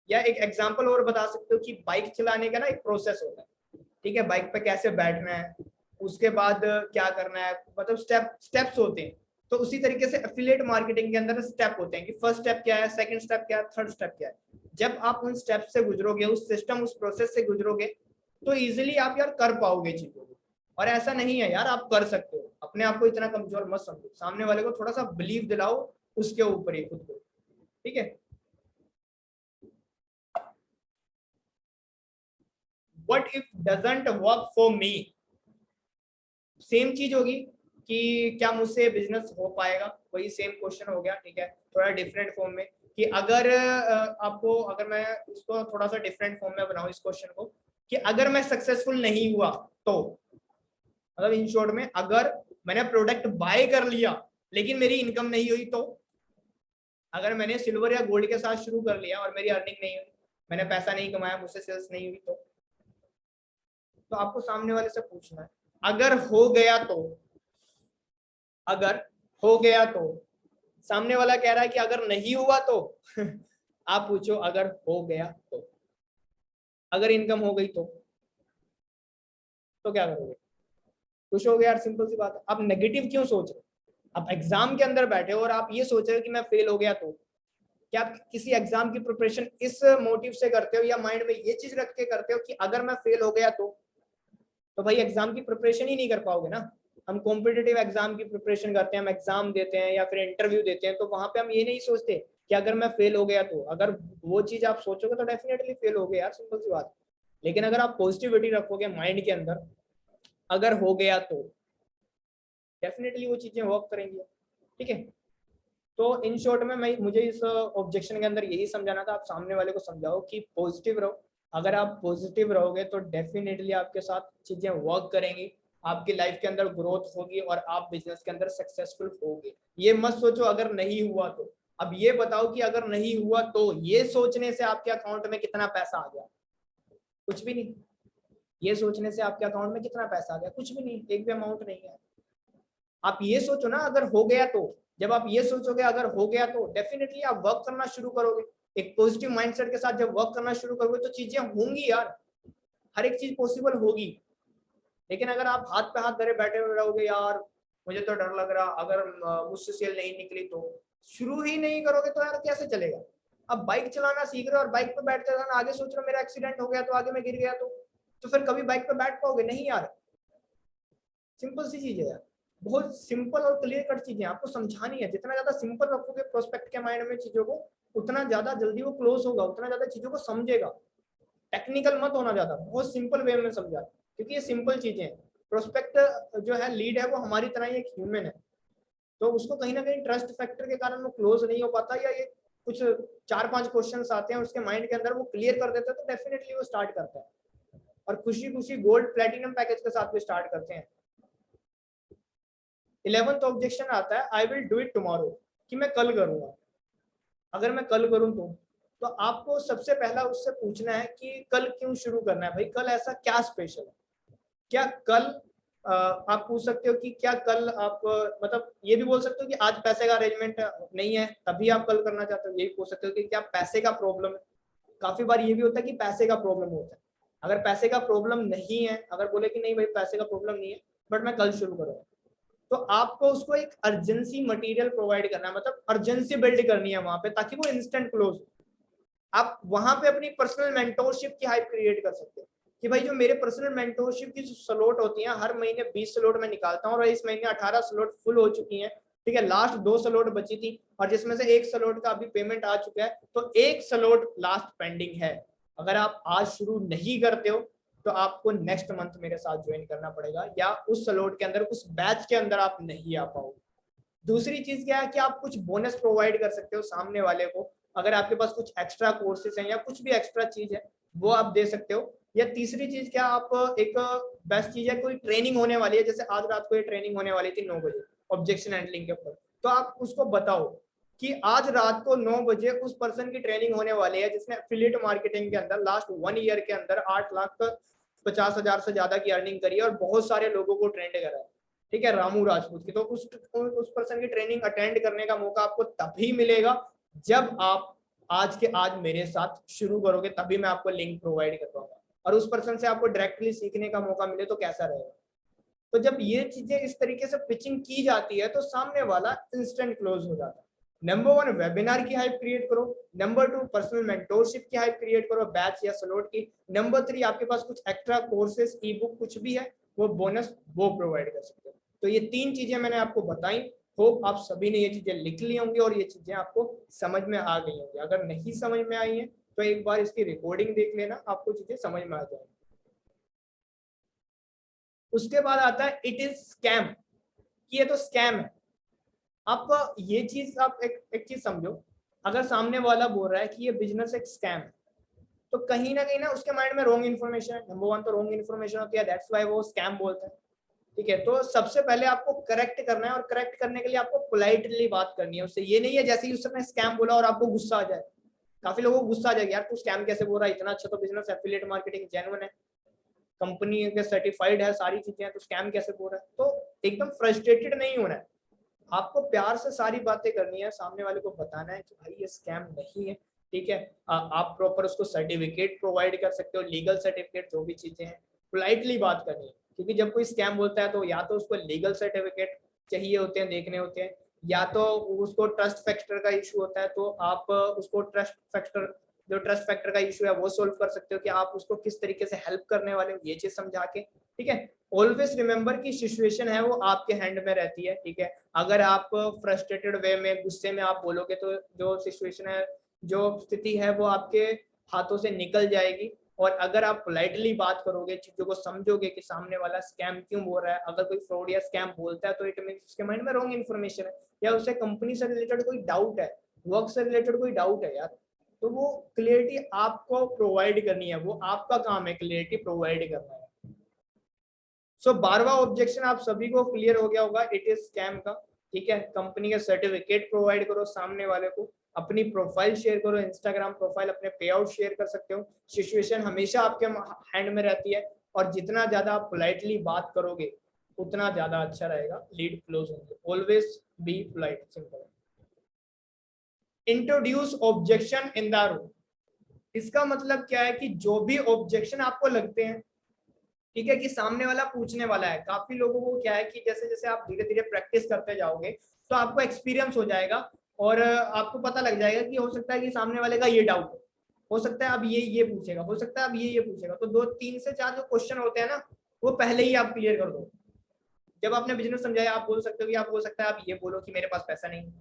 या एक एग्जांपल और बता सकते हो कि बाइक चलाने का ना एक प्रोसेस होता है, ठीक है, बाइक पे कैसे बैठना है, उसके बाद क्या करना है, मतलब स्टेप्स होते हैं। तो उसी तरीके से एफिलिएट मार्केटिंग के अंदर स्टेप होते हैं कि फर्स्ट स्टेप क्या है, सेकंड स्टेप क्या है, थर्ड स्टेप क्या है। जब आप उन स्टेप से गुजरोगे, उस सिस्टम, उस प्रोसेस से गुजरोगे, तो इजिली आप यार कर पाओगे चीजों को। और ऐसा नहीं है यार, आप कर सकते हो, अपने आप को इतना कमजोर मत समझो, सामने वाले को थोड़ा सा बिलीव दिलाओ उसके ऊपर ही खुद को, ठीक है। What if doesn't work for me, same चीज होगी कि क्या मुझसे बिजनेस हो पाएगा, वही सेम क्वेश्चन हो गया, ठीक है, थोड़ा डिफरेंट फॉर्म में। कि अगर अगर मैं इसको थोड़ा सा डिफरेंट फॉर्म में बनाऊं इस क्वेश्चन को, कि अगर मैं सक्सेसफुल नहीं हुआ तो, मतलब इन शॉर्ट में, अगर मैंने प्रोडक्ट बाय कर लिया लेकिन मेरी इनकम नहीं हुई तो, अगर मैंने सिल्वर या गोल्ड के साथ शुरू कर लिया और मेरी अर्निंग नहीं हुई, मैंने पैसा नहीं कमाया, मुझसे सेल्स नहीं हुई तो आपको सामने वाले से पूछना है अगर हो गया तो, अगर हो गया तो। सामने वाला कह रहा है कि अगर नहीं हुआ तो आप पूछो अगर हो गया तो, अगर इनकम हो गई तो क्या करोगे? खुश हो गए यार, सिंपल सी बात है। आप नेगेटिव क्यों सोच रहे हो? आप एग्जाम के अंदर बैठे हो और आप ये सोच रहे हो कि मैं फेल हो गया तो क्या आप किसी एग्जाम की प्रिपरेशन इस मोटिव से करते हो या माइंड में ये चीज रख के करते हो कि अगर मैं फेल हो गया तो भाई एग्जाम की प्रिपरेशन ही नहीं कर पाओगे ना। हम कॉम्पिटिटिव एग्जाम की प्रिपरेशन करते हैं, हम एग्जाम देते हैं या फिर इंटरव्यू देते हैं, तो वहां पे हम ये नहीं सोचते कि अगर मैं फेल हो गया तो, अगर वो चीज आप सोचोगे तो डेफिनेटली फेल हो गया यार, सिंपल सी बात। लेकिन अगर आप पॉजिटिविटी रखोगे माइंड के अंदर, अगर हो गया तो डेफिनेटली वो चीजें वर्क करेंगी। ठीक है, तो इन शॉर्ट में मैं मुझे इस ऑब्जेक्शन के अंदर यही समझाना था, आप सामने वाले को समझाओ कि पॉजिटिव रहो। अगर आप पॉजिटिव रहोगे तो डेफिनेटली आपके साथ चीजें वर्क करेंगी, आपकी लाइफ के अंदर ग्रोथ होगी और आप बिजनेस के अंदर सक्सेसफुल होगे। ये मत सोचो अगर नहीं हुआ तो। अब ये बताओ कि अगर नहीं हुआ तो, ये सोचने से आपके अकाउंट में कितना पैसा आ गया? कुछ भी नहीं। ये सोचने से आपके अकाउंट में कितना पैसा आ गया? कुछ भी नहीं, एक भी अमाउंट नहीं है। आप ये सोचो ना अगर हो गया तो। जब आप ये सोचोगे अगर हो गया तो, डेफिनेटली आप वर्क करना शुरू करोगे। एक पॉजिटिव माइंडसेट के साथ जब वर्क करना शुरू करोगे तो चीजें होंगी यार, हर एक चीज पॉसिबल होगी। लेकिन अगर आप हाथ पे हाथ धरे बैठे हुए रहोगे, यार मुझे तो डर लग रहा, अगर मुझसे सेल नहीं निकली तो, शुरू ही नहीं करोगे तो यार कैसे चलेगा? अब बाइक चलाना सीख रहे हो और बाइक पे बैठते रहना, आगे सोच रहे हो मेरा एक्सीडेंट हो गया तो, आगे मैं गिर गया तो फिर कभी बाइक पे बैठ पाओगे नहीं यार। सिंपल सी चीज है यार, बहुत सिंपल और क्लियर कट चीजें आपको समझानी है। जितना ज्यादा सिंपल रखोगे प्रोस्पेक्ट के माइंड में चीजों को, उतना ज्यादा जल्दी वो क्लोज होगा, उतना ज्यादा चीजों को समझेगा। टेक्निकल मत होना ज्यादा, बहुत सिंपल वे में समझा, क्योंकि ये सिंपल चीजें हैं। प्रोस्पेक्ट जो है, लीड है, वो हमारी तरह ही एक ह्यूमन है, तो उसको कहीं ना कहीं ट्रस्ट फैक्टर के कारण वो क्लोज नहीं हो पाता, या ये कुछ 4-5 क्वेश्चन आते हैं उसके माइंड के अंदर, वो क्लियर कर देता है तो डेफिनेटली वो स्टार्ट करता है, और खुशी खुशी गोल्ड प्लेटिनम पैकेज के साथ भी स्टार्ट करते हैं। 11th ऑब्जेक्शन आता है, I will do it tomorrow, कि मैं कल करूंगा। अगर मैं कल करूं तो आपको सबसे पहला उससे पूछना है कि कल क्यों शुरू करना है भाई, कल ऐसा क्या स्पेशल है? क्या कल आप पूछ सकते हो कि क्या कल आप मतलब ये भी बोल सकते हो कि आज पैसे का अरेंजमेंट नहीं है तभी आप कल करना चाहते हो, ये भी पूछ सकते हो कि क्या पैसे का प्रॉब्लम है। काफी बार ये भी होता है कि पैसे का प्रॉब्लम होता है। अगर पैसे का प्रॉब्लम नहीं है, अगर बोले कि नहीं भाई पैसे का प्रॉब्लम नहीं है बट मैं कल शुरू करूंगा, तो आपको उसको एक अर्जेंसी मटेरियल प्रोवाइड करना है, मतलब अर्जेंसी बिल्ड करनी है वहां पे, ताकि वो इंस्टेंट क्लोज। आप वहां पे अपनी पर्सनल मेंटोरशिप की हाइप क्रिएट कर सकते हो कि भाई जो मेरे पर्सनल मेंटोरशिप की स्लॉट होती है, हर महीने 20 स्लॉट मैं निकालता हूँ और इस महीने 18 स्लॉट फुल हो चुकी हैं। ठीक है, लास्ट 2 स्लॉट बची थी और जिसमें से एक स्लॉट का अभी पेमेंट आ चुका है, तो एक स्लॉट लास्ट पेंडिंग है। अगर आप आज शुरू नहीं करते हो तो आपको नेक्स्ट मंथ मेरे साथ ज्वाइन करना पड़ेगा, या उस स्लॉट के अंदर, उस बैच के अंदर आप नहीं आ पाओगे। दूसरी चीज क्या है कि आप कुछ बोनस प्रोवाइड कर सकते हो सामने वाले को, अगर आपके पास कुछ एक्स्ट्रा कोर्सेज हैं या कुछ भी एक्स्ट्रा चीज है वो आप दे सकते हो। या तीसरी चीज क्या, आप एक बेस्ट चीज है, कोई ट्रेनिंग होने वाली है, जैसे आज रात को ये ट्रेनिंग होने वाली थी 9 बजे ऑब्जेक्शन हैंडलिंग के ऊपर, तो आप उसको बताओ कि आज रात को 9 बजे उस पर्सन की ट्रेनिंग होने वाली है जिसने एफिलिएट मार्केटिंग के अंदर लास्ट 1 ईयर के अंदर 8,50,000 से ज्यादा की अर्निंग करी है और बहुत सारे लोगों को ट्रेंड करा है। ठीक है, रामू राजपूत की, तो उस पर्सन की ट्रेनिंग अटेंड करने का मौका आपको तभी मिलेगा जब आप आज के आज मेरे साथ शुरू करोगे, तभी मैं आपको लिंक प्रोवाइड कर पाऊंगा और उस पर्सन से आपको डायरेक्टली सीखने का मौका मिले तो कैसा रहेगा। तो जब ये चीजें इस तरीके से पिचिंग की जाती है तो सामने वाला इंस्टेंट क्लोज हो जाता है। नंबर 1 वेबिनार की हाइप क्रिएट करो, नंबर 2 पर्सनल मेंटोरशिप की हाइप क्रिएट करो बैच या स्लॉट की, नंबर 3 आपके पास कुछ एक्स्ट्रा कोर्सेज ई बुक कुछ भी है वो बोनस वो प्रोवाइड कर सकते हो। तो ये 3 चीजें मैंने आपको बताई, होप आप सभी ने ये चीजें लिख ली होंगी और ये चीजें आपको समझ में आ गई होंगी। अगर नहीं समझ में आई है तो एक बार इसकी रिकॉर्डिंग देख लेना, आपको चीजें समझ में आ जाएंगी। उसके बाद आता है इट इज स्कैम, कि ये तो स्कैम है। आप ये चीज आप एक चीज समझो, अगर सामने वाला बोल रहा है कि ये बिजनेस एक स्कैम है, तो कहीं ना उसके माइंड में रॉन्ग इन्फॉर्मेशन है। नंबर 1 तो रॉन्ग इन्फॉर्मेशन होती है, दैट्स व्हाई वो स्कैम बोलते हैं। ठीक है, तो सबसे पहले आपको करेक्ट करना है और करेक्ट करने के लिए आपको पोलाइटली बात करनी है उससे। ये नहीं है जैसे ही उसने स्कैम बोला और आपको गुस्सा आ जाए। काफी लोगों को गुस्सा आ जाएगा, यार तू स्कैम कैसे बोल रहा है, इतना अच्छा तो बिजनेस एफिलिएट मार्केटिंग जेन्युइन है, कंपनी के सर्टिफाइड है, सारी चीजें हैं, तो स्कैम कैसे बोल रहा है। तो एकदम फ्रस्ट्रेटेड नहीं होना है, आपको प्यार से सारी बातें करनी है, सामने वाले को बताना है कि भाई ये स्कैम नहीं है। ठीक है, आप प्रॉपर उसको सर्टिफिकेट प्रोवाइड कर सकते हो, लीगल सर्टिफिकेट, जो भी चीजें हैं पोलाइटली बात करनी है, क्योंकि जब कोई स्कैम बोलता है तो या तो उसको लीगल सर्टिफिकेट चाहिए होते हैं, देखने होते हैं, या तो उसको ट्रस्ट फैक्टर का इशू होता है, तो आप उसको ट्रस्ट फैक्टर का इशू है वो सोल्व कर सकते हो कि आप उसको किस तरीके से हेल्प करने वाले हो, ये चीज समझा के। ठीक है, ऑलवेज रिमेंबर कि सिचुएशन है वो आपके हैंड में रहती है। ठीक है, अगर आप फ्रस्ट्रेटेड वे में, गुस्से में आप बोलोगे तो जो सिचुएशन है, जो स्थिति है वो आपके हाथों से निकल जाएगी। और अगर आप पोलाइटली बात करोगे, चीजों को समझोगे कि सामने वाला स्कैम क्यों बोल रहा है, अगर कोई फ्रॉड या स्कैम बोलता है तो इट मींस उसके माइंड में रॉन्ग इन्फॉर्मेशन है, या उसे कंपनी से रिलेटेड कोई डाउट है, वर्क से रिलेटेड कोई डाउट है यार, तो वो क्लियरिटी आपको प्रोवाइड करनी है, वो आपका काम है क्लियरिटी प्रोवाइड करना है। सो 12वां ऑब्जेक्शन आप सभी को क्लियर हो गया होगा, इट इज स्कैम का। ठीक है, कंपनी का सर्टिफिकेट प्रोवाइड करो सामने वाले को, अपनी प्रोफाइल शेयर करो, इंस्टाग्राम प्रोफाइल, अपने पे आउट शेयर कर सकते हो, सिचुएशन हमेशा आपके हैंड में रहती है, और जितना ज्यादा आप पोलाइटली बात करोगे उतना ज्यादा अच्छा रहेगा, लीड क्लोज होंगे। Always be polite, simple. Introduce objection in the room, इसका मतलब क्या है कि जो भी ऑब्जेक्शन आपको लगते हैं, ठीक है, कि सामने वाला पूछने वाला है, काफी लोगों को क्या है कि जैसे जैसे आप धीरे धीरे प्रैक्टिस करते जाओगे तो आपको एक्सपीरियंस हो जाएगा, और आपको पता लग जाएगा कि हो सकता है कि सामने वाले का ये डाउट हो सकता है अब ये पूछेगा, हो सकता है अब ये पूछेगा, तो 2 3 से 4 जो क्वेश्चन होते हैं ना, वो पहले ही आप क्लियर कर दो। जब आपने बिजनेस समझाया, आप बोल सकते हो कि आप हो सकता है आप ये बोलो कि मेरे पास पैसा नहीं है,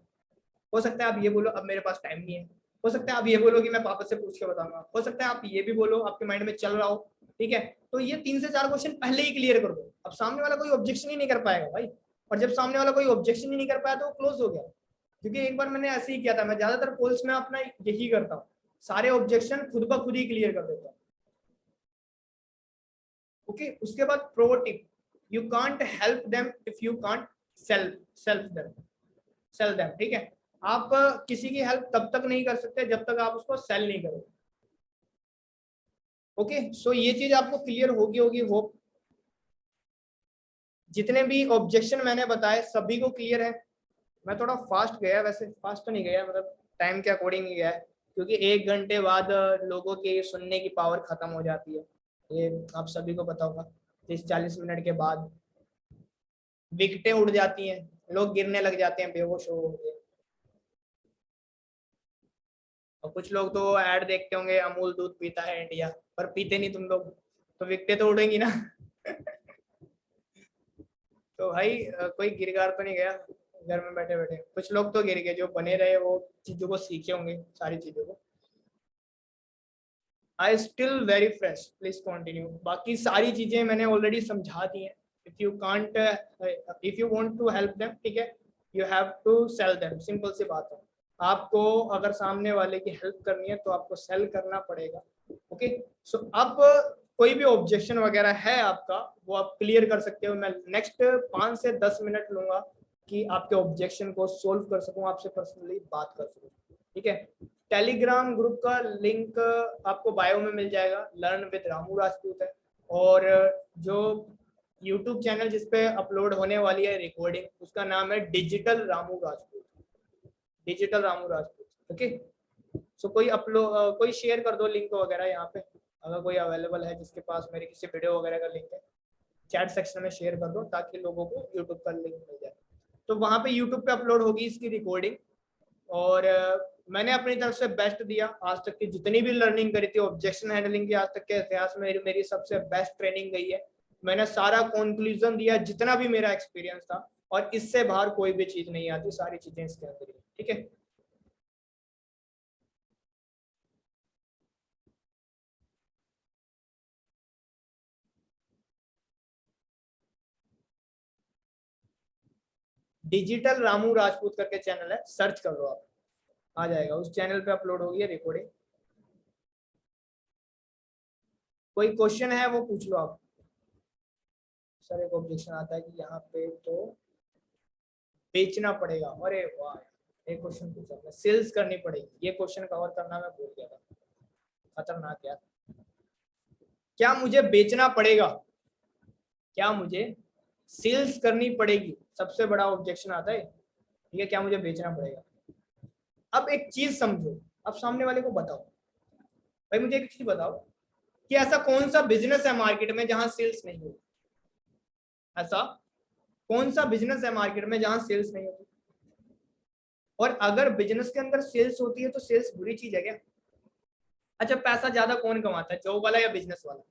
हो सकता है आप ये बोलो अब मेरे पास टाइम नहीं है, हो सकता है आप ये बोलो कि मैं पापा से पूछ के बताऊंगा, हो सकता है आप ये भी बोलो आपके माइंड में चल रहा हो। ठीक है, तो ये 3 से 4 क्वेश्चन पहले ही क्लियर कर दो, अब सामने वाला कोई ऑब्जेक्शन ही नहीं कर पाएगा भाई। और जब सामने वाला कोई ऑब्जेक्शन ही नहीं कर पाया तो वो क्लोज हो गया। क्योंकि एक बार मैंने ऐसे ही किया था, मैं ज्यादातर कॉल्स में अपना यही करता हूँ, सारे ऑब्जेक्शन खुद ब खुद ही क्लियर कर देता हूँ। ओके, उसके बाद pro tip, you can't help them if you can't sell them. ठीक है, आप किसी की हेल्प तब तक नहीं कर सकते जब तक आप उसको सेल नहीं करोगे। ओके, सो ये चीज आपको क्लियर होगी होप। जितने भी ऑब्जेक्शन मैंने बताए सभी को क्लियर है। मैं थोड़ा फास्ट गया, वैसे फास्ट तो नहीं गया, मतलब टाइम के अकॉर्डिंग ही गया है, क्योंकि 1 घंटे बाद लोगों के सुनने की पावर खत्म हो जाती है, ये आप सभी को पता होगा। 30 40 मिनट के बाद विकेटें उड़ जाती हैं, लोग गिरने लग जाते हैं, बेहोश हो गए। और कुछ लोग तो ऐड देखते होंगे, अमूल दूध पीता है इंडिया, पर पीते नहीं तुम लोग, तो विकेटें तो उड़ेंगी ना। तो भाई कोई गिरगार तो नहीं गया घर में बैठे बैठे, कुछ लोग तो गिर गए, जो बने रहे वो चीजों को सीखे होंगे, सारी चीजों को। I still very fresh, please continue. बाकी सारी चीजें मैंने ऑलरेडी समझा दी हैं। If you can't, if you want to help them, ठीक है, you have to sell them, simple सी बात है। आपको अगर सामने वाले की हेल्प करनी है तो आपको सेल करना पड़ेगा। ओके, सो अब कोई भी ऑब्जेक्शन वगैरह है आपका, वो आप क्लियर कर सकते हो। मैं नेक्स्ट 5 से 10 मिनट लूंगा कि आपके ऑब्जेक्शन को सोल्व कर सकूं, आपसे पर्सनली बात कर सकूं। ठीक है, टेलीग्राम ग्रुप का लिंक आपको बायो में मिल जाएगा, लर्न विद रामू राजपूत है। और जो यूट्यूब चैनल जिसपे अपलोड होने वाली है रिकॉर्डिंग, उसका नाम है digital Ramu Rajput, digital Ramu Rajput. Okay, so कोई शेयर कर दो लिंक वगैरह यहाँ पे, अगर कोई अवेलेबल है जिसके पास मेरे किसी वीडियो वगैरह का लिंक है, चैट सेक्शन में शेयर कर दो ताकि लोगों को यूट्यूब का लिंक मिल जाए। तो वहाँ पे यूट्यूब पे अपलोड होगी इसकी रिकॉर्डिंग। और मैंने अपनी तरफ से बेस्ट दिया, आज तक की जितनी भी लर्निंग करी थी ऑब्जेक्शन हैंडलिंग की, आज तक के इतिहास में मेरी सबसे बेस्ट ट्रेनिंग गई है। मैंने सारा कंक्लूजन दिया जितना भी मेरा एक्सपीरियंस था, और इससे बाहर कोई भी चीज नहीं आती, सारी चीजें इसके अंदर ही। ठीक है, डिजिटल रामू राजपूत करके चैनल है, सर्च कर लो आप, आ जाएगा। उस चैनल पे अपलोड होगी रिकॉर्डिंग। कोई क्वेश्चन है वो पूछ लो आप। सर एक ऑब्जेक्शन आता है कि यहाँ पे तो बेचना पड़ेगा, अरे वाह, एक क्वेश्चन पूछा था, सेल्स करनी पड़ेगी, ये क्वेश्चन कवर करना मैं भूल गया था, खतरनाक यार। क्या मुझे बेचना पड़ेगा, क्या मुझे सेल्स करनी पड़ेगी, सबसे बड़ा ऑब्जेक्शन आता है। ठीक है, क्या मुझे बेचना पड़ेगा। अब एक चीज समझो, अब सामने वाले को बताओ, भाई मुझे एक चीज बताओ कि ऐसा कौन सा बिजनेस है मार्केट में जहां सेल्स नहीं हो, ऐसा कौन सा बिजनेस है मार्केट में जहां सेल्स नहीं होती? और अगर बिजनेस के अंदर सेल्स होती है तो सेल्स बुरी चीज है क्या? अच्छा, पैसा ज्यादा कौन कमाता है, जॉब वाला या बिजनेस वाला?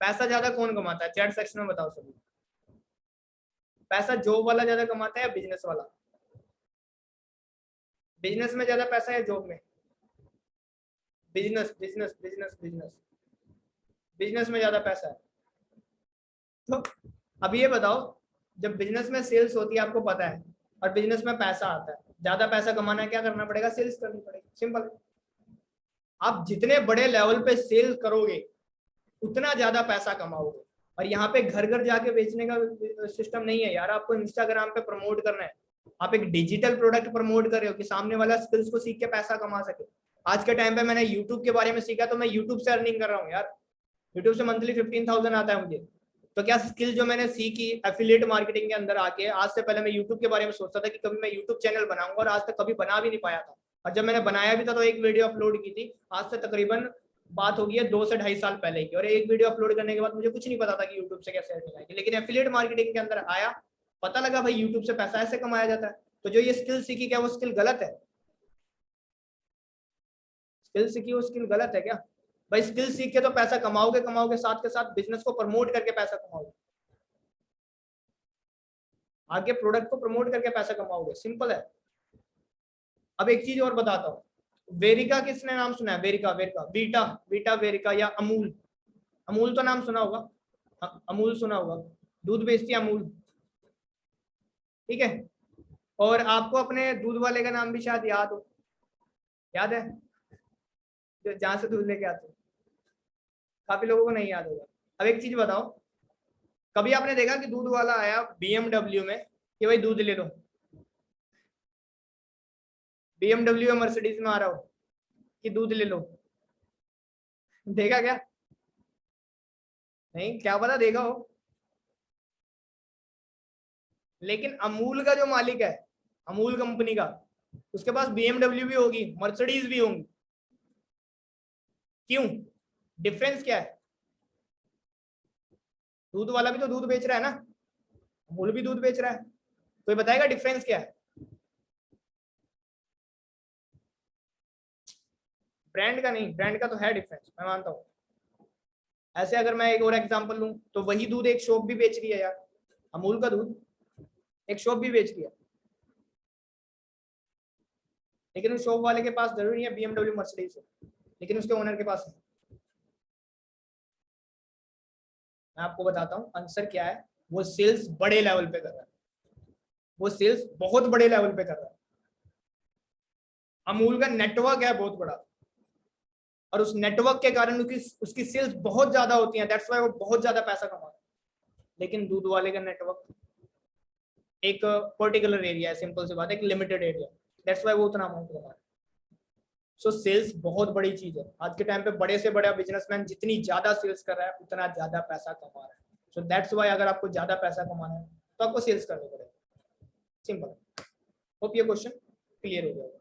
पैसा ज्यादा कौन कमाता है, चैट सेक्शन में बताओ सभी। पैसा जॉब वाला ज्यादा कमाता है या बिजनेस वाला? बिजनेस में ज्यादा पैसा है जॉब में? Business business business business business में ज्यादा पैसा है। तो अब ये बताओ, जब बिजनेस में सेल्स होती है आपको पता है, और बिजनेस में पैसा आता है, ज्यादा पैसा कमाना है क्या करना पड़ेगा? सेल्स करनी पड़ेगी, सिंपल। आप जितने बड़े लेवल पे सेल करोगे उतना ज्यादा पैसा कमाओगे। और यहाँ पे घर घर जाके बेचने का सिस्टम नहीं है यार, आपको इंस्टाग्राम पे प्रमोट करना है। आप एक डिजिटल प्रोडक्ट प्रमोट कर रहे हो कि सामने वाला स्किल्स को सीख के पैसा कमा सके। आज के टाइम पे मैंने यूट्यूब के बारे में सीखा तो मैं यूट्यूब से अर्निंग कर रहा हूँ यार। यूट्यूब से मंथली 15,000 आता है मुझे। तो क्या स्किल जो मैंने सीखी एफिलिएट मार्केटिंग के अंदर आके, आज से पहले मैं यूट्यूब के बारे में सोचता था कि कभी मैं यूट्यूब चैनल बनाऊंगा, और आज तक कभी बना भी नहीं पाया था। और जब मैंने बनाया भी था तो एक वीडियो अपलोड की थी, आज से तकरीबन बात होगी है 2 से 2.5 साल पहले की। और एक वीडियो अपलोड करने के बाद मुझे कुछ नहीं पता था कि यूट्यूब से कैसे अर्निंग आएगी, लेकिन एफिलिएट मार्केटिंग के अंदर आया, पता लगा भाई यूट्यूब से पैसा ऐसे कमाया जाता है। तो जो ये स्किल सीखी, क्या वो स्किल गलत है? स्किल सीखी वो स्किल गलत है क्या? भाई स्किल सीख के तो पैसा कमाओगे, कमाओगे साथ के साथ बिजनेस को प्रमोट करके पैसा कमाओगे, आगे प्रोडक्ट को प्रमोट करके पैसा कमाओगे, सिंपल है। अब एक चीज और बताता हूँ, वेरिका किसने नाम सुना है? वेरिका, वेरिका, बीटा, बीटा वेरिका, या अमूल। अमूल तो नाम सुना होगा, अमूल सुना होगा, दूध बेचती है अमूल, ठीक है। और आपको अपने दूध वाले का नाम भी शायद याद हो, याद है, जो जहां से दूध लेके आते हो? काफी लोगों को नहीं याद होगा। अब एक चीज बताओ, कभी आपने देखा कि दूध वाला आया BMW में कि भाई दूध ले लो? BMW या मर्सिडीज में आ रहा हो कि दूध ले लो? देखा क्या? नहीं, क्या पता देखा हो। लेकिन अमूल का जो मालिक है, अमूल कंपनी का, उसके पास BMW भी होगी, मर्सिडीज भी होंगी। क्यों? डिफरेंस क्या है? दूध वाला भी तो दूध बेच रहा है ना, अमूल भी दूध बेच रहा है, कोई बताएगा डिफरेंस क्या है? ब्रांड का नहीं, ब्रांड का तो है डिफरेंस, मैं मानता हूँ। ऐसे अगर मैं एक और एग्जांपल लूं तो वही दूध एक शॉप भी बेच रही है यार, अमूल का दूध एक शॉप भी बेच रही है, लेकिन उस शॉप वाले के पास जरूरी नहीं है BMW मर्सिडीज हो, लेकिन उसके ओनर के पास है। मैं आपको बताता हूँ आंसर क्या है, वो सेल्स बड़े लेवल पे कर रहा है, वो सेल्स बहुत बड़े लेवल पे कर रहा है। अमूल का नेटवर्क है बहुत बड़ा, और उस नेटवर्क के कारण उसकी सेल्स बहुत ज्यादा होती है, दैट्स व्हाई वो बहुत ज्यादा पैसा कमा रहा है। लेकिन दूध वाले का नेटवर्क एक पर्टिकुलर एरिया है, सिंपल सी बात है, एक लिमिटेड एरिया, दैट्स व्हाई वो उतना अमाउंट कमा रहा है। सो सेल्स बहुत बड़ी चीज है। आज के टाइम पे बड़े से बड़ा बिजनेसमैन जितनी ज्यादा सेल्स कर रहा है उतना ज्यादा पैसा कमा रहा है। सो दैट्स व्हाई अगर आपको ज्यादा पैसा कमाना है तो आपको सेल्स करनी पड़ेगी, सिंपल। होप ये क्वेश्चन क्लियर हो गया।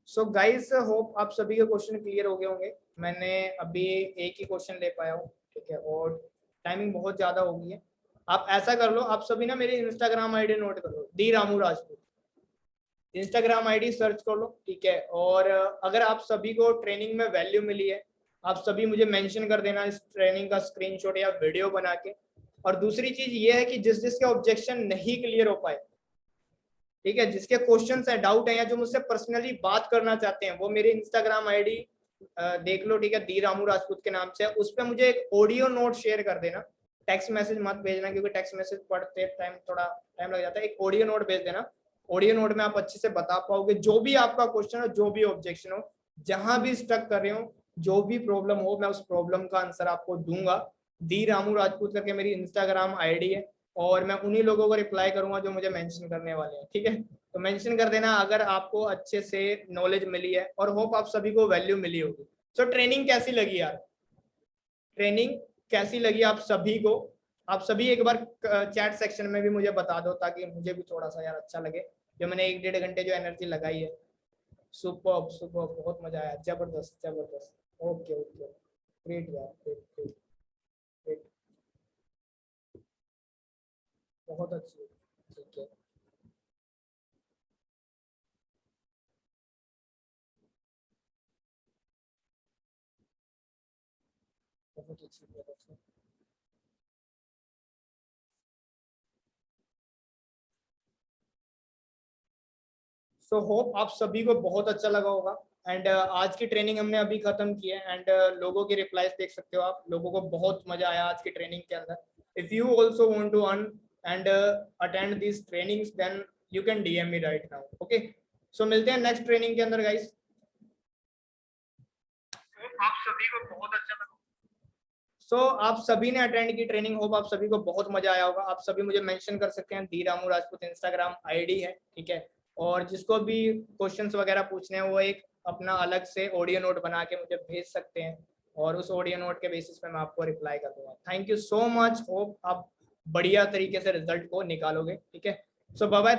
सो गाइस, होप आप सभी के क्वेश्चन क्लियर हो गए होंगे। मैंने अभी एक ही क्वेश्चन ले पाया हूँ, ठीक है, और टाइमिंग बहुत ज्यादा हो गई है। आप ऐसा कर लो, आप सभी ना मेरी इंस्टाग्राम आईडी नोट कर लो, D Ramu Rajput. Instagram ID search कर लो, ठीक है। और अगर आप सभी को ट्रेनिंग में वैल्यू मिली है, आप सभी मुझे मेंशन कर देना इस ट्रेनिंग का स्क्रीनशॉट या वीडियो बना के। और दूसरी चीज ये है कि जिस जिसके ऑब्जेक्शन नहीं क्लियर हो पाए, ठीक है, जिसके क्वेश्चंस है, डाउट है, या जो मुझसे पर्सनली बात करना चाहते हैं, वो मेरी इंस्टाग्राम आईडी देख लो, ठीक है, दी रामू राजपूत के नाम से। उस पर मुझे एक ऑडियो नोट शेयर कर देना, टेक्स्ट मैसेज मत भेजना, क्योंकि टेक्स्ट मैसेज पढ़ते टाइम थोड़ा टाइम लग जाता है। एक ऑडियो नोट भेज देना, ऑडियो नोट में आप अच्छे से बता पाओगे जो भी आपका क्वेश्चन हो, जो भी ऑब्जेक्शन हो, जहां भी स्टक कर रहे हो, जो भी प्रॉब्लम हो, मैं उस प्रॉब्लम का आंसर आपको दूंगा। दी रामू राजपूत करके मेरी इंस्टाग्राम आईडी है, और मैं उन्हीं लोगों को रिप्लाई करूंगा जो मुझे मेंशन करने वाले हैं, ठीक है। तो मेंशन कर देना अगर आपको अच्छे से नॉलेज मिली है, और होप आप सभी को वैल्यू मिली होगी। सो ट्रेनिंग कैसी लगी यार? ट्रेनिंग कैसी लगी आप सभी को? आप सभी एक बार चैट सेक्शन में भी मुझे बता दो ताकि मुझे भी थोड़ा सा यार अच्छा लगे, जो मैंने 1-1.5 घंटे जो एनर्जी लगाई है। सुपर सुपर, बहुत मजा आया, जबरदस्त जबरदस्त। ओके ओके, ग्रेट यार, ग्रेट ग्रेट ग्रेट, बहुत अच्छी। ठीक है, बहुत अच्छी बहुत अच्छी। सो होप आप सभी को बहुत अच्छा लगा होगा। एंड आज की ट्रेनिंग हमने अभी खत्म की है। एंड लोगों की रिप्लाईज देख सकते हो आप, लोगों को बहुत मजा आया आज की ट्रेनिंग के अंदर। If you also want to earn and attend this trainings, then you can DM me right now. Okay, so मिलते हैं नेक्स्ट ट्रेनिंग के अंदर गाइस। आप सभी को बहुत अच्छा लगा। आप सभी ने अटेंड की ट्रेनिंग, होप आप सभी को बहुत मजा आया होगा। आप सभी मुझे मेंशन कर सकते हैं, दी रामू राजपूत इंस्टाग्राम आईडी है, ठीक है। और जिसको भी क्वेश्चंस वगैरह पूछने हैं वो एक अपना अलग से ऑडियो नोट बना के मुझे भेज सकते हैं, और उस ऑडियो नोट के बेसिस पे मैं आपको रिप्लाई कर दूंगा। Thank you so much, hope आप बढ़िया तरीके से रिजल्ट को निकालोगे, ठीक है। सो बाय बाय।